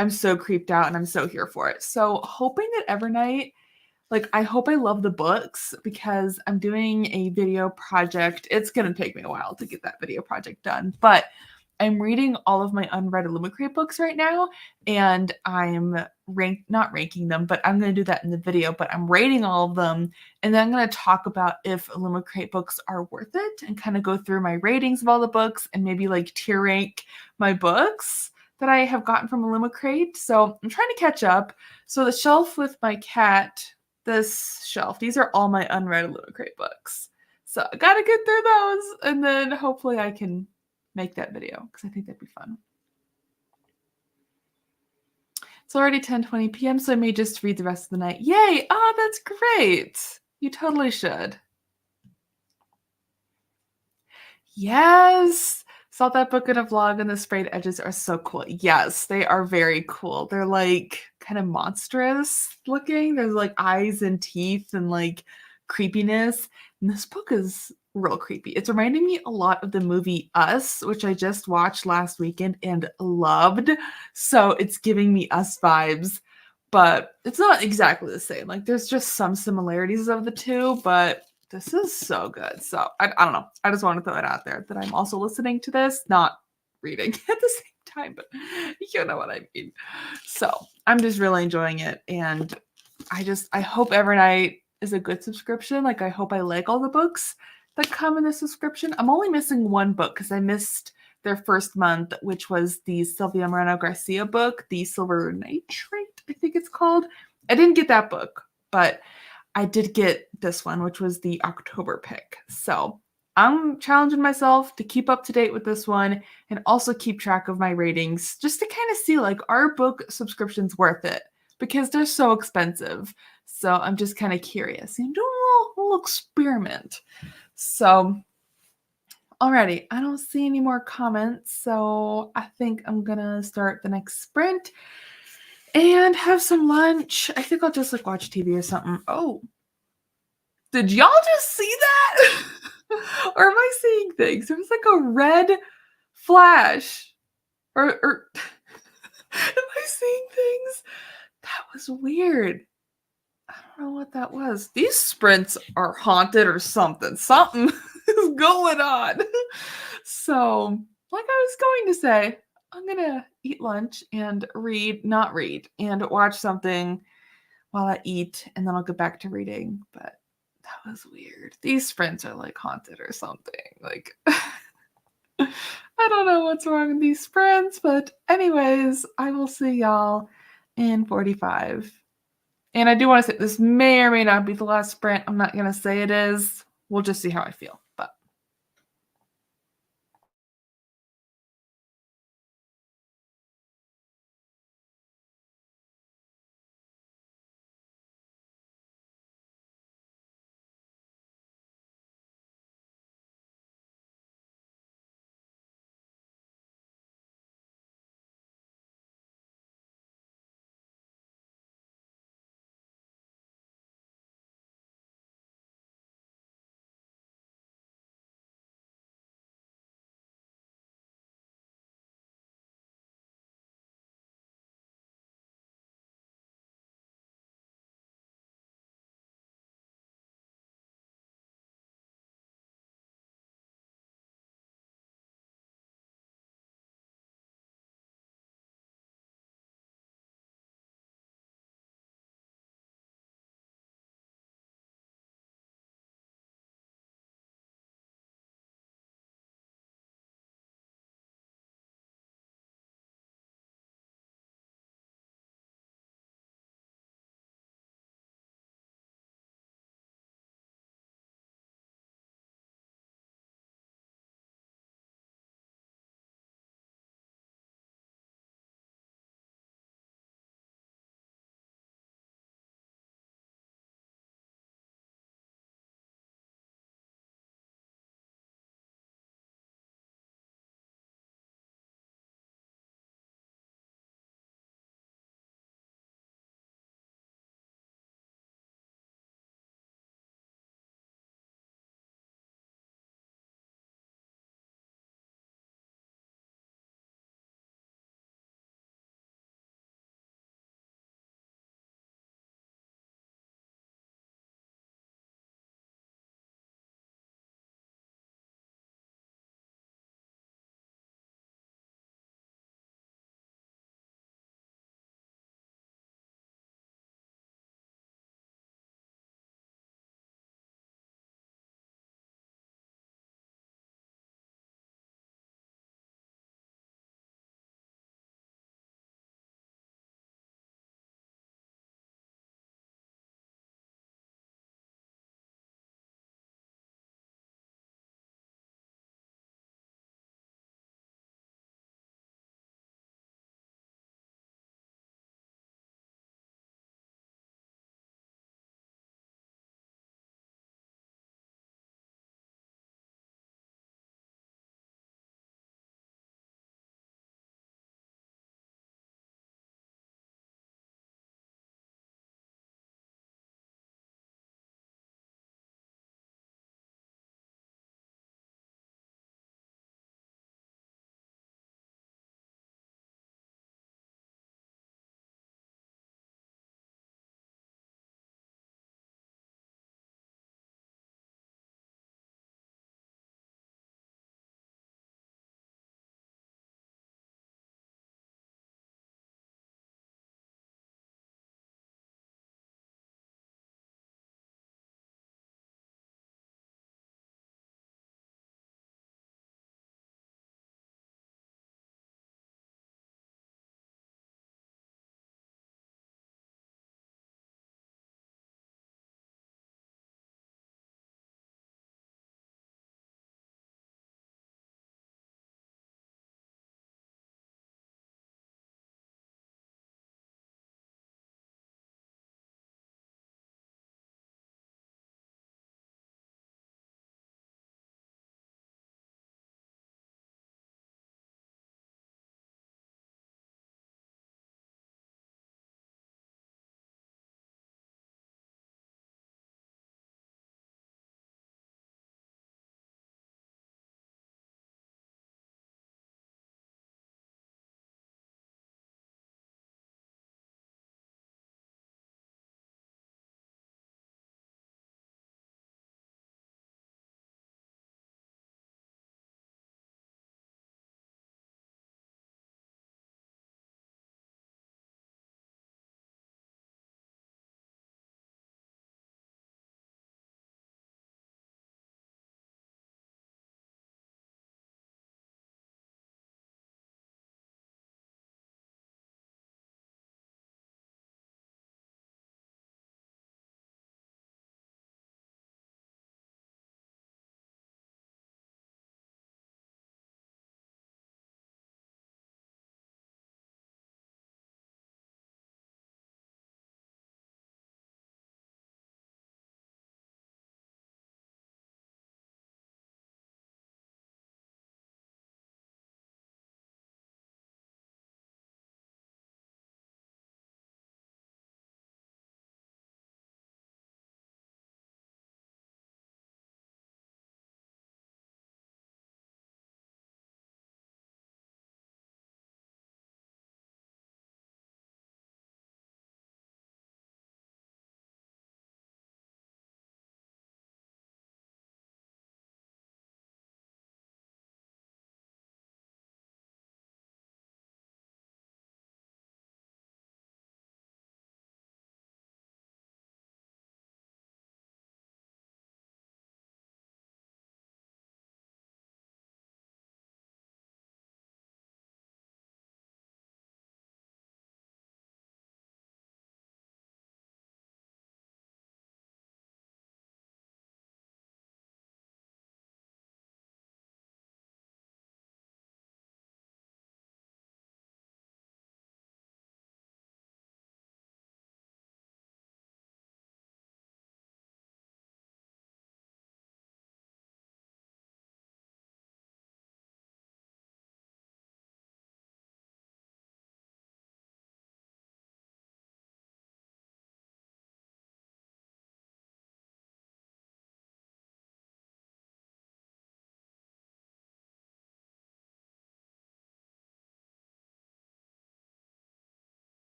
I'm so creeped out and I'm so here for it. So hoping that Evernight, like I hope I love the books because I'm doing a video project. It's going to take me a while to get that video project done, but I'm reading all of my unread Illumicrate books right now, and I'm not ranking them, but I'm going to do that in the video. But I'm rating all of them, and then I'm going to talk about if Illumicrate books are worth it, and kind of go through my ratings of all the books, and maybe like tier rank my books that I have gotten from Illumicrate. So I'm trying to catch up. So the shelf with my cat, this shelf, these are all my unread Illumicrate books. So I gotta get through those, and then hopefully I can make that video because I think that'd be fun. It's already 10:20 p.m., so I may just read the rest of the night. Yay! Oh, that's great. You totally should. Yes! Saw that book in a vlog and the sprayed edges are so cool. Yes, they are very cool. They're like kind of monstrous looking. There's like eyes and teeth and like creepiness. And this book is real creepy. It's reminding me a lot of the movie Us, which I just watched last weekend and loved. So it's giving me Us vibes, but it's not exactly the same. Like there's just some similarities of the two, but this is so good. So I don't know. I just want to throw it out there that I'm also listening to this, not reading at the same time, but you know what I mean. So I'm just really enjoying it. And I hope Evernight is a good subscription. Like I hope I like all the books that come in the subscription. I'm only missing one book because I missed their first month, which was the Sylvia Moreno Garcia book, The Silver Nitrate, I think it's called. I didn't get that book, but I did get this one, which was the October pick. So I'm challenging myself to keep up to date with this one and also keep track of my ratings just to kind of see like are book subscriptions worth it because they're so expensive. So I'm just kind of curious and do a little experiment. So alrighty, I don't see any more comments. So I think I'm gonna start the next sprint. and have some lunch. I think I'll just like watch TV or something. Oh, did y'all just see that? Or am I seeing things? There was like a red flash. Or am I seeing things? That was weird. I don't know what that was. These sprints are haunted or something. Something is going on. So, like I was going to say, I'm gonna eat lunch and not read, and watch something while I eat, and then I'll get back to reading. But that was weird. These sprints are like haunted or something. Like, I don't know what's wrong with these sprints, but anyways, I will see y'all in 45. And I do want to say this may or may not be the last sprint. I'm not going to say it is. We'll just see how I feel. But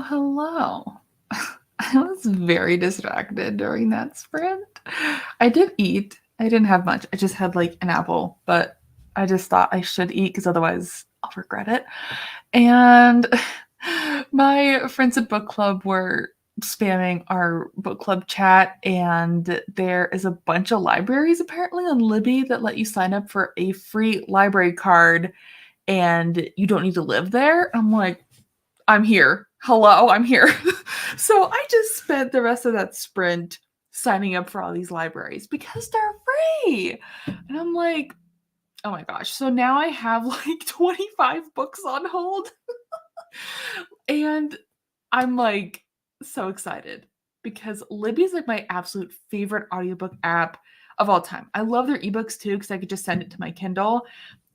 hello. I was very distracted during that sprint. I did eat. I didn't have much. I just had like an apple, but I just thought I should eat because otherwise I'll regret it. And my friends at book club were spamming our book club chat, and there is a bunch of libraries apparently on Libby that let you sign up for a free library card and you don't need to live there. I'm like, I'm here. Hello, I'm here. So I just spent the rest of that sprint signing up for all these libraries because they're free. And I'm like, oh my gosh. So now I have like 25 books on hold. And I'm like so excited because Libby is like my absolute favorite audiobook app of all time. I love their ebooks too because I could just send it to my Kindle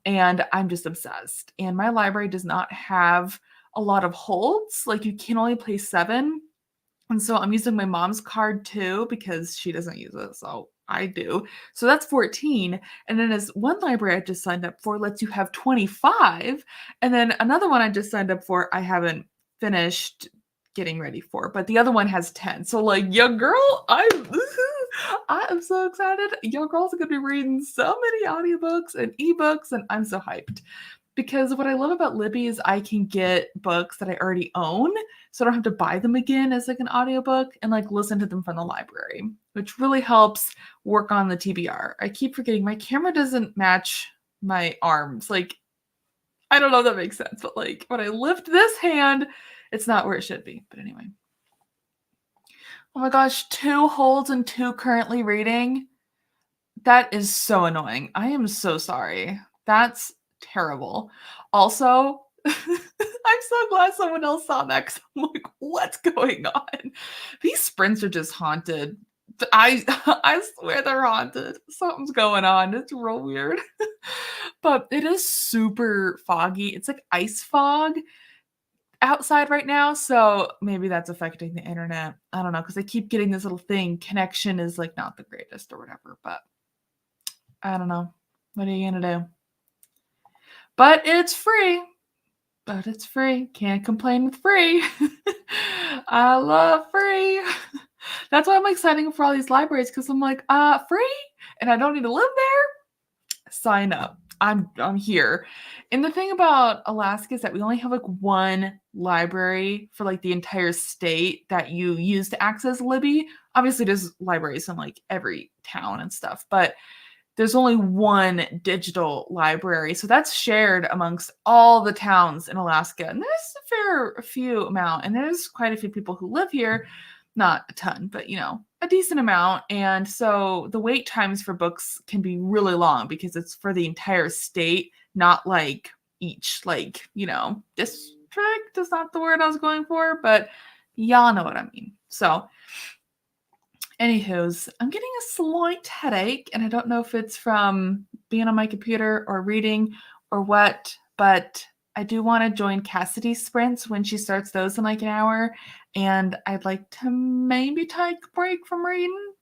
and I'm just obsessed. And my library does not have a lot of holds. Like you can only play 7. And so I'm using my mom's card too because she doesn't use it. So I do. So that's 14. And then as one library I just signed up for lets you have 25. And then another one I just signed up for, I haven't finished getting ready for, but the other one has 10. So like, yo girl, I am so excited. Yo girls are gonna be reading so many audiobooks and ebooks, and I'm so hyped. Because what I love about Libby is I can get books that I already own, so I don't have to buy them again as like an audiobook and like listen to them from the library, which really helps work on the TBR. I keep forgetting my camera doesn't match my arms. Like, I don't know if that makes sense, but like when I lift this hand, it's not where it should be. But anyway. Oh my gosh, 2 holds and 2 currently reading. That is so annoying. I am so sorry. That's terrible. Also, I'm so glad someone else saw that because I'm like, what's going on? These sprints are just haunted. I swear they're haunted. Something's going on. It's real weird. But it is super foggy. It's like ice fog outside right now, so maybe that's affecting the internet. I don't know because I keep getting this little thing. Connection is like not the greatest or whatever, but I don't know. What are you gonna do? But it's free. But it's free. Can't complain with free. I love free. That's why I'm like signing up for all these libraries because I'm like, free? And I don't need to live there? Sign up. I'm here. And the thing about Alaska is that we only have like one library for like the entire state that you use to access Libby. Obviously, there's libraries in like every town and stuff, but there's only one digital library. So that's shared amongst all the towns in Alaska. And there's a few amount, and there's quite a few people who live here. Not a ton, but a decent amount. And so the wait times for books can be really long because it's for the entire state, not like each, district is not the word I was going for, but y'all know what I mean. So anywho's, I'm getting a slight headache, and I don't know if it's from being on my computer or reading or what, but I do want to join Cassidy's sprints when she starts those in like an hour, and I'd like to maybe take a break from reading,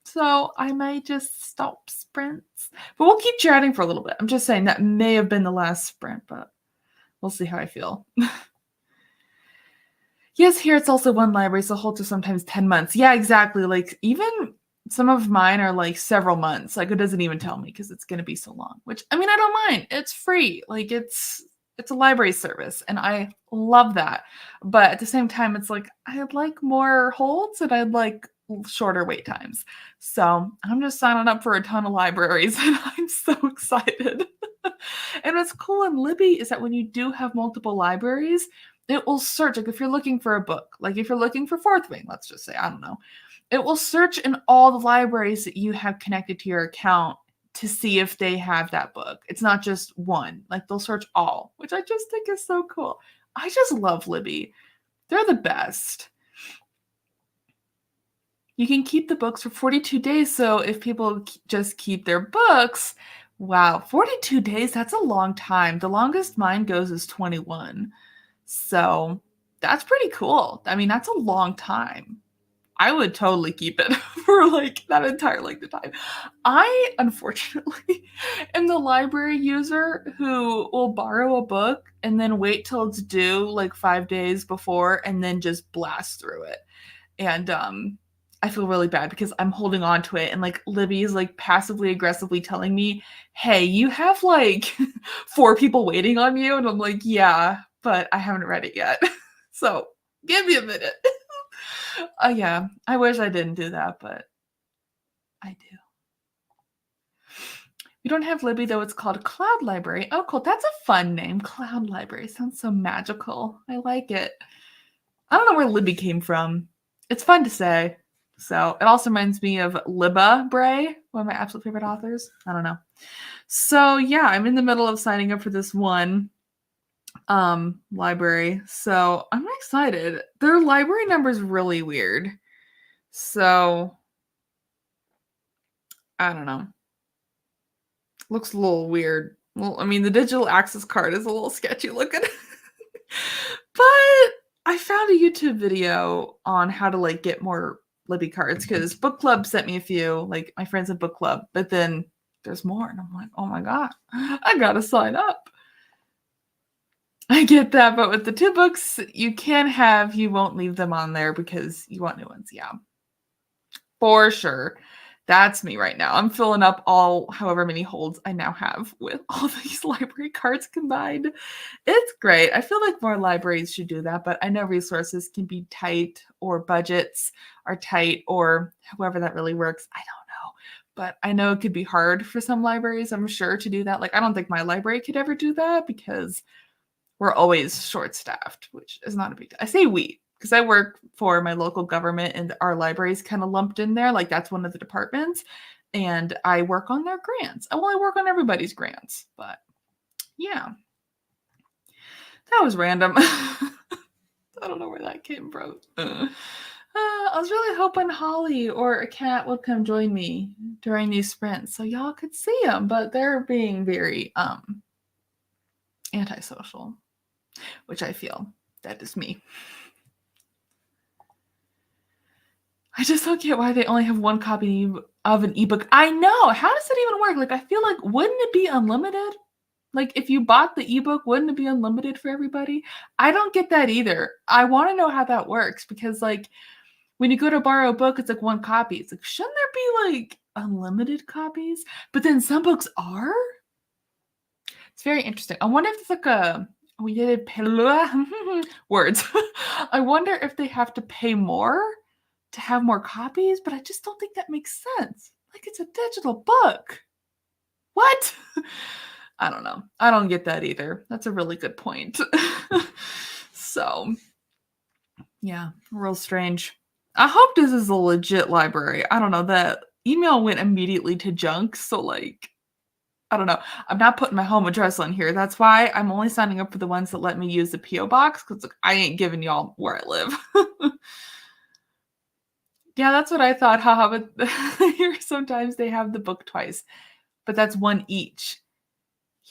so I may just stop sprints. But we'll keep chatting for a little bit. I'm just saying that may have been the last sprint, but we'll see how I feel. Yes, here it's also one library, so holds are sometimes 10 months. Yeah, exactly. Like even some of mine are like several months. Like it doesn't even tell me because it's going to be so long, which I mean, I don't mind. It's free. Like it's a library service and I love that. But at the same time, it's like I'd like more holds and I'd like shorter wait times. So I'm just signing up for a ton of libraries and I'm so excited. And what's cool in Libby is that when you do have multiple libraries, it will search. Like if you're looking for a book, like if you're looking for Fourth Wing, let's just say, I don't know, it will search in all the libraries that you have connected to your account to see if they have that book. It's not just one. Like they'll search all, which I just think is so cool. I just love Libby. They're the best. You can keep the books for 42 days. So if people just keep their books, wow, 42 days, that's a long time. The longest mine goes is 21. So that's pretty cool. I mean, that's a long time. I would totally keep it for, like, that entire length of time. I, unfortunately, am the library user who will borrow a book and then wait till it's due, like, 5 days before and then just blast through it. And, I feel really bad because I'm holding on to it and, like, Libby is, like, passively aggressively telling me, "Hey, you have, like, 4 people waiting on you," and I'm like, "Yeah, but I haven't read it yet." So, give me a minute. Yeah, I wish I didn't do that, but I do. We don't have Libby, though, it's called Cloud Library. Oh, cool, that's a fun name, Cloud Library, sounds so magical. I like it. I don't know where Libby came from. It's fun to say. So, it also reminds me of Libba Bray, one of my absolute favorite authors. I don't know. So, yeah, I'm in the middle of signing up for this one library. So, I'm excited. Their library number is really weird. So, I don't know. Looks a little weird. Well, I mean, the digital access card is a little sketchy looking. But I found a YouTube video on how to, like, get more Libby cards because book club sent me a few, like, my friends in book club, but then there's more, and I'm like, "Oh my god, I gotta sign up." I get that, but with the 2 books you can have, you won't leave them on there because you want new ones, yeah. For sure. That's me right now. I'm filling up all however many holds I now have with all these library cards combined. It's great. I feel like more libraries should do that, but I know resources can be tight or budgets are tight or however that really works. I don't know. But I know it could be hard for some libraries, I'm sure, to do that. Like, I don't think my library could ever do that because we're always short-staffed, which is not a big deal. I say we because I work for my local government and our library is kind of lumped in there. Like that's one of the departments. And I work on their grants. I only work on everybody's grants, but yeah, that was random. I don't know where that came from. I was really hoping Holly or a cat would come join me during these sprints so y'all could see them, but they're being very antisocial, which I feel that is me. I just don't get why they only have 1 copy of an ebook. I know. How does it even work? Like, I feel like wouldn't it be unlimited? Like, if you bought the ebook, wouldn't it be unlimited for everybody? I don't get that either. I wanna know how that works because, like, when you go to borrow a book, it's like 1 copy. It's like, shouldn't there be, like, unlimited copies? But then some books are? It's very interesting. I wonder if it's like a we did words. I wonder if they have to pay more to have more copies, but I just don't think that makes sense. Like, it's a digital book. What? I don't know. I don't get that either. That's a really good point. So, yeah, real strange. I hope this is a legit library. I don't know. The email went immediately to junk, so, like, I don't know. I'm not putting my home address on here. That's why I'm only signing up for the ones that let me use the PO box because like, I ain't giving y'all where I live. Yeah, that's what I thought. Haha, but here sometimes they have the book twice, but that's 1 each.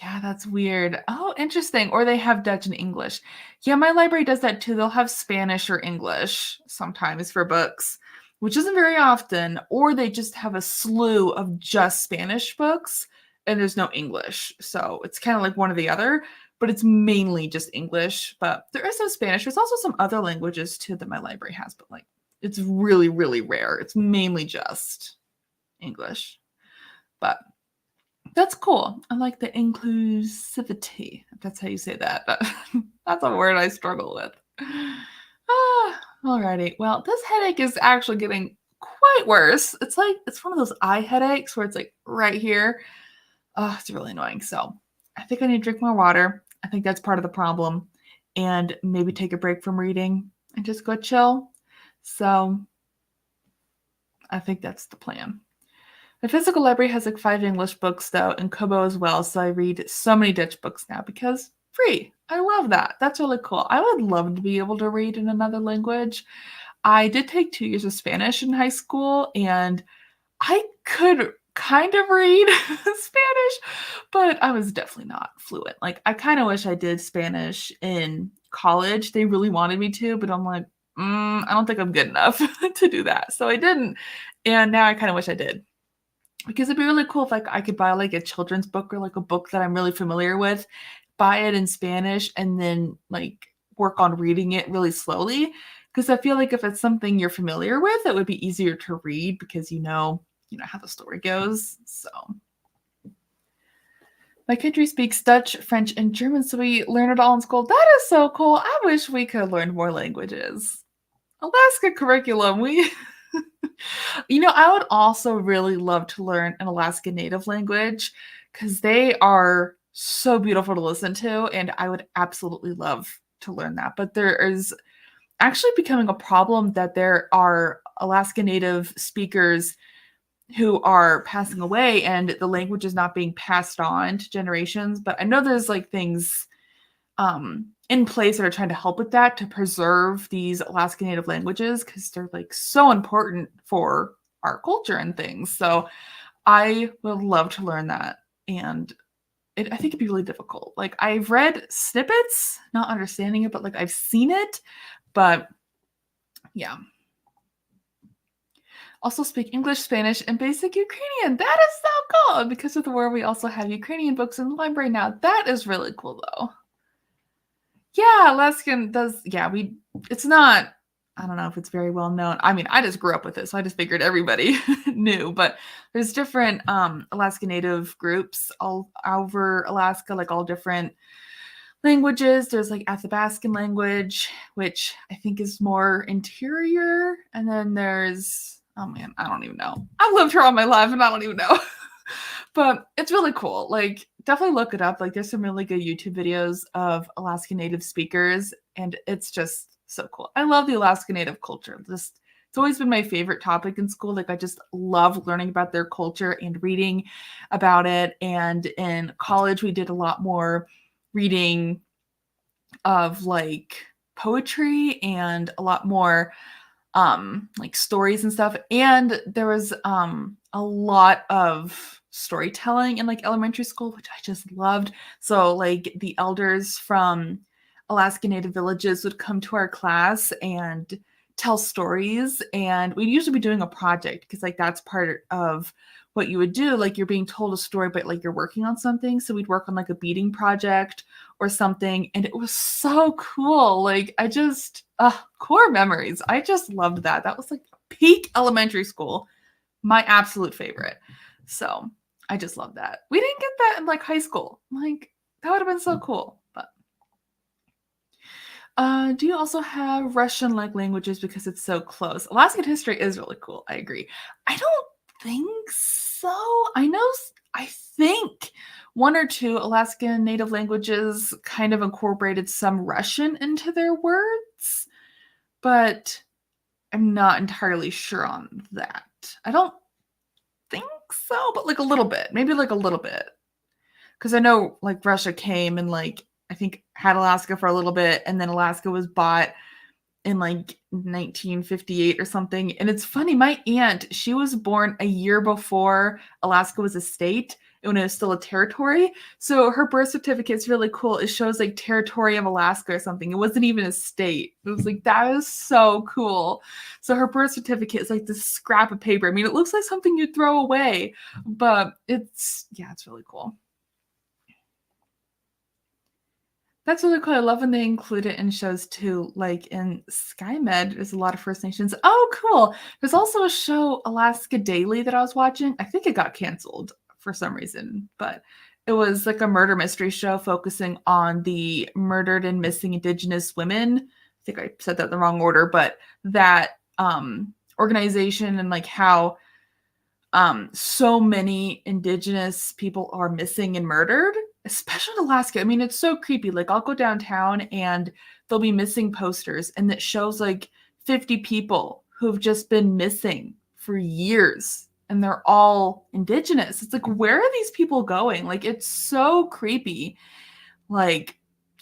Yeah, that's weird. Oh, interesting. Or they have Dutch and English. Yeah, my library does that too. They'll have Spanish or English sometimes for books, which isn't very often. Or they just have a slew of just Spanish books and there's no English. So it's kind of like one or the other, but it's mainly just English. But there is some Spanish. There's also some other languages too that my library has, but like it's really, really rare. It's mainly just English. But that's cool. I like the inclusivity, if that's how you say that. That's a word I struggle with. Alrighty. Well, this headache is actually getting quite worse. It's like it's one of those eye headaches where it's like right here. Oh, it's really annoying. So I think I need to drink more water. I think that's part of the problem. And maybe take a break from reading and just go chill. So I think that's the plan. My physical library has like 5 English books though, and Kobo as well. So I read so many Dutch books now because free. I love that. That's really cool. I would love to be able to read in another language. I did take 2 years of Spanish in high school, and I could kind of read Spanish, but I was definitely not fluent. Like, I kind of wish I did Spanish in college. They really wanted me to, but I'm like, I don't think I'm good enough to do that. So I didn't. And now I kind of wish I did. Because it'd be really cool if like I could buy like a children's book or like a book that I'm really familiar with, buy it in Spanish, and then like work on reading it really slowly. Because I feel like if it's something you're familiar with, it would be easier to read because you know how the story goes. So my country speaks Dutch, French, and German, so we learn it all in school. That is so cool. I wish we could learn more languages. Alaska curriculum, we You know, I would also really love to learn an Alaska Native language because they are so beautiful to listen to, and I would absolutely love to learn that. But there is actually becoming a problem that there are Alaska Native speakers who are passing away and the language is not being passed on to generations. But I know there's like things in place that are trying to help with that to preserve these Alaska Native languages because they're like so important for our culture and things. So I would love to learn that. And I think it'd be really difficult. Like I've read snippets, not understanding it, but like I've seen it. But yeah. Also speak English, Spanish, and basic Ukrainian. That is so cool. Because of the war, we also have Ukrainian books in the library now. That is really cool though. Yeah, Alaskan does. Yeah, it's not, I don't know if it's very well known. I mean, I just grew up with it, so I just figured everybody knew. But there's different Alaska Native groups all over Alaska, like all different languages. There's like Athabaskan language, which I think is more interior. And then there's, oh man, I don't even know. I've lived here all my life and I don't even know. But it's really cool. Like, definitely look it up. Like, there's some really good YouTube videos of Alaska Native speakers, and it's just so cool. I love the Alaska Native culture. Just it's always been my favorite topic in school. Like, I just love learning about their culture and reading about it. And in college, we did a lot more reading of like poetry and a lot more like stories and stuff. And there was a lot of storytelling in like elementary school, which I just loved. So like the elders from Alaska Native villages would come to our class and tell stories, and we'd usually be doing a project because like that's part of what you would do. Like you're being told a story, but like you're working on something. So we'd work on like a beading project or something, and it was so cool. Like I just core memories. I just loved that. That was like peak elementary school, my absolute favorite. So I just love that. We didn't get that in like high school. Like that would have been so cool. But do you also have Russian like languages because it's so close? Alaskan history is really cool. I agree. I don't think so. I know I think one or two Alaskan native languages kind of incorporated some Russian into their words, but I'm not entirely sure on that. I don't think so, but like a little bit. Maybe like a little bit. Because I know like Russia came and like I think had Alaska for a little bit, and then Alaska was bought in like 1958 or something. And it's funny, my aunt, she was born a year before Alaska was a state when it was still a territory. So her birth certificate is really cool. It shows like territory of Alaska or something. It wasn't even a state. It was like, that is so cool. So her birth certificate is like this scrap of paper. I mean, it looks like something you'd throw away, but it's really cool. That's really cool. I love when they include it in shows too. Like in SkyMed, there's a lot of First Nations. Oh, cool. There's also a show, Alaska Daily, that I was watching. I think it got canceled for some reason, but it was like a murder mystery show focusing on the murdered and missing Indigenous women. I think I said that in the wrong order, but that organization and like how so many Indigenous people are missing and murdered, especially in Alaska. I mean, it's so creepy. Like, I'll go downtown and there'll be missing posters, and it shows like 50 people who've just been missing for years, and they're all Indigenous. It's like, where are these people going? Like, it's so creepy. Like,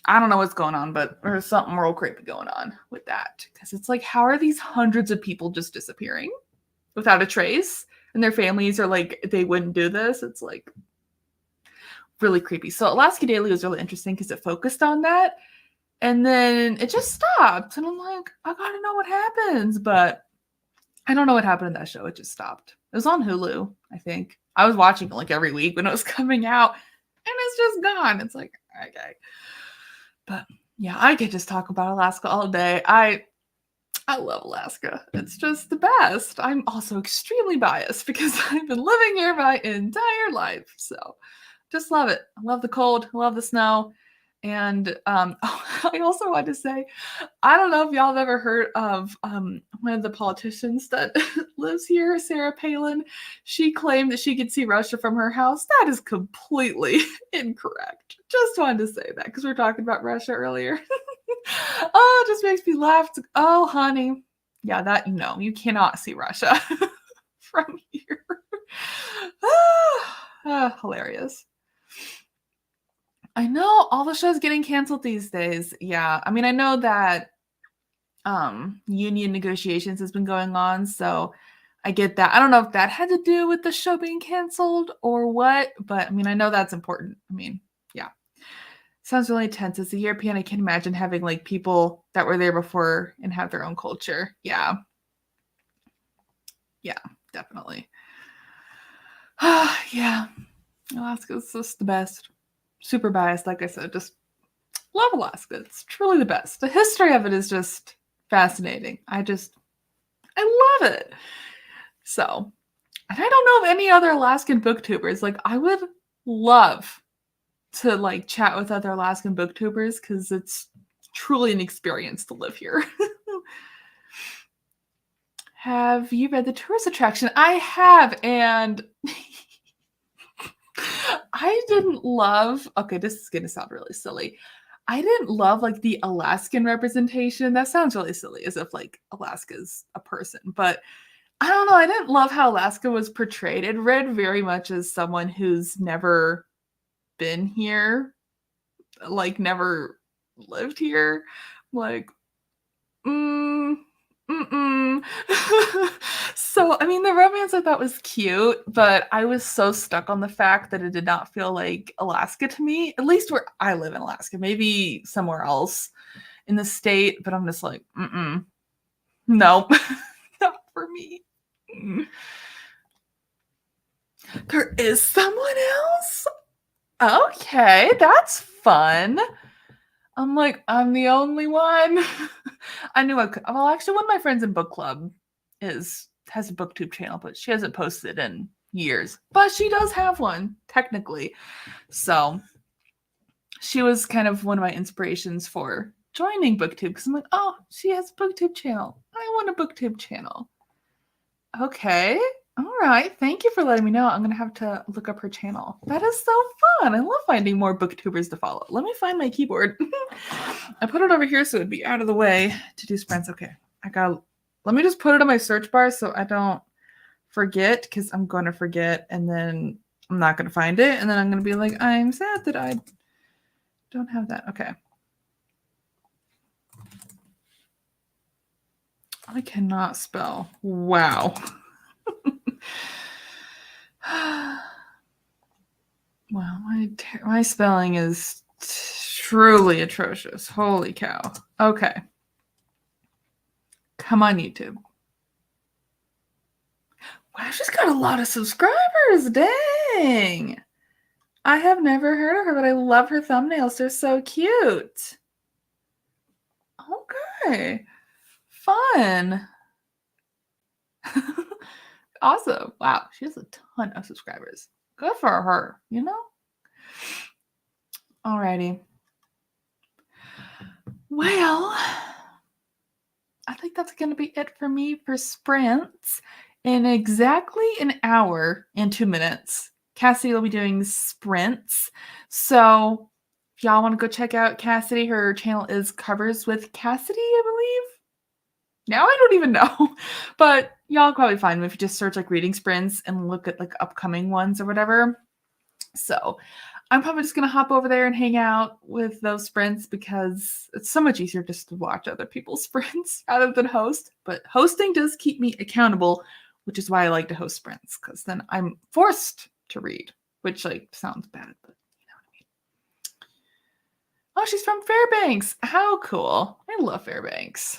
I don't know what's going on, but there's something real creepy going on with that. Because it's like, how are these hundreds of people just disappearing without a trace? And their families are like, they wouldn't do this. It's like really creepy. So Alaska Daily was really interesting because it focused on that. And then it just stopped. And I'm like, I gotta know what happens. But I don't know what happened in that show. It just stopped. It was on Hulu, I think. I was watching it like every week when it was coming out. And it's just gone. It's like, okay. But yeah, I could just talk about Alaska all day. I love Alaska. It's just the best. I'm also extremely biased because I've been living here my entire life. So just love it. I love the cold. I love the snow. And I also want to say, I don't know if y'all have ever heard of one of the politicians that lives here, Sarah Palin. She claimed that she could see Russia from her house. That is completely incorrect. Just wanted to say that because we were talking about Russia earlier. Oh, it just makes me laugh. Oh, honey. Yeah, that, you cannot see Russia from here. Hilarious. I know all the shows getting canceled these days. Yeah. I mean, I know that union negotiations has been going on, so I get that. I don't know if that had to do with the show being canceled or what, but I mean, I know that's important. I mean, yeah. Sounds really intense. As a European, I can't imagine having like people that were there before and have their own culture. Yeah. Yeah, definitely. Yeah. Alaska's just the best. Super biased, like I said. Just love Alaska. It's truly the best. The history of it is just fascinating. I love it. So, and I don't know of any other Alaskan booktubers. Like, I would love to like chat with other Alaskan booktubers because it's truly an experience to live here. Have you read The Tourist Attraction? I have, and I didn't love, okay, this is gonna sound really silly. I didn't love like the Alaskan representation. That sounds really silly, as if like Alaska's a person, but I don't know. I didn't love how Alaska was portrayed. It read very much as someone who's never been here, like never lived here. Like, mm-mm. So, I mean, the romance I thought was cute, but I was so stuck on the fact that it did not feel like Alaska to me, at least where I live in Alaska, maybe somewhere else in the state, but I'm just like, no, not for me. There is someone else? Okay, that's fun. I'm like, I'm the only one. I knew I could. Well, actually, one of my friends in book club has a booktube channel, but she hasn't posted in years. But she does have one, technically. So she was kind of one of my inspirations for joining booktube because I'm like, oh, she has a booktube channel. I want a booktube channel. Okay. All right. Thank you for letting me know. I'm going to have to look up her channel. That is so fun. I love finding more booktubers to follow. Let me find my keyboard. I put it over here so it'd be out of the way to do sprints. Okay. Let me just put it on my search bar so I don't forget because I'm going to forget and then I'm not going to find it. And then I'm going to be like, I'm sad that I don't have that. Okay. I cannot spell. Wow. Wow, my spelling is truly atrocious. Holy cow. Okay. Come on, YouTube. Wow, she's got a lot of subscribers. Dang. I have never heard of her, but I love her thumbnails. They're so cute. Okay. Fun. Awesome. Wow, she has a ton of subscribers. Good for her, you know? Alrighty. Well, I think that's going to be it for me for sprints. In exactly an hour and 2 minutes, Cassidy will be doing sprints. So if y'all want to go check out Cassidy, her channel is Covers with Cassidy, I believe. Now I don't even know, but y'all probably find them if you just search like reading sprints and look at like upcoming ones or whatever. So I'm probably just going to hop over there and hang out with those sprints because it's so much easier just to watch other people's sprints rather than host. But hosting does keep me accountable, which is why I like to host sprints because then I'm forced to read, which like sounds bad, but you know Oh, she's from Fairbanks. How cool. I love Fairbanks.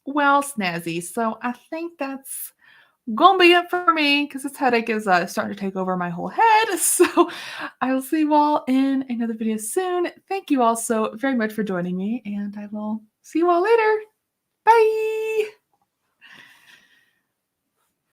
Well, snazzy. So I think that's gonna be it for me because this headache is starting to take over my whole head. So I will see you all in another video soon. Thank you all so very much for joining me, and I will see you all later. Bye.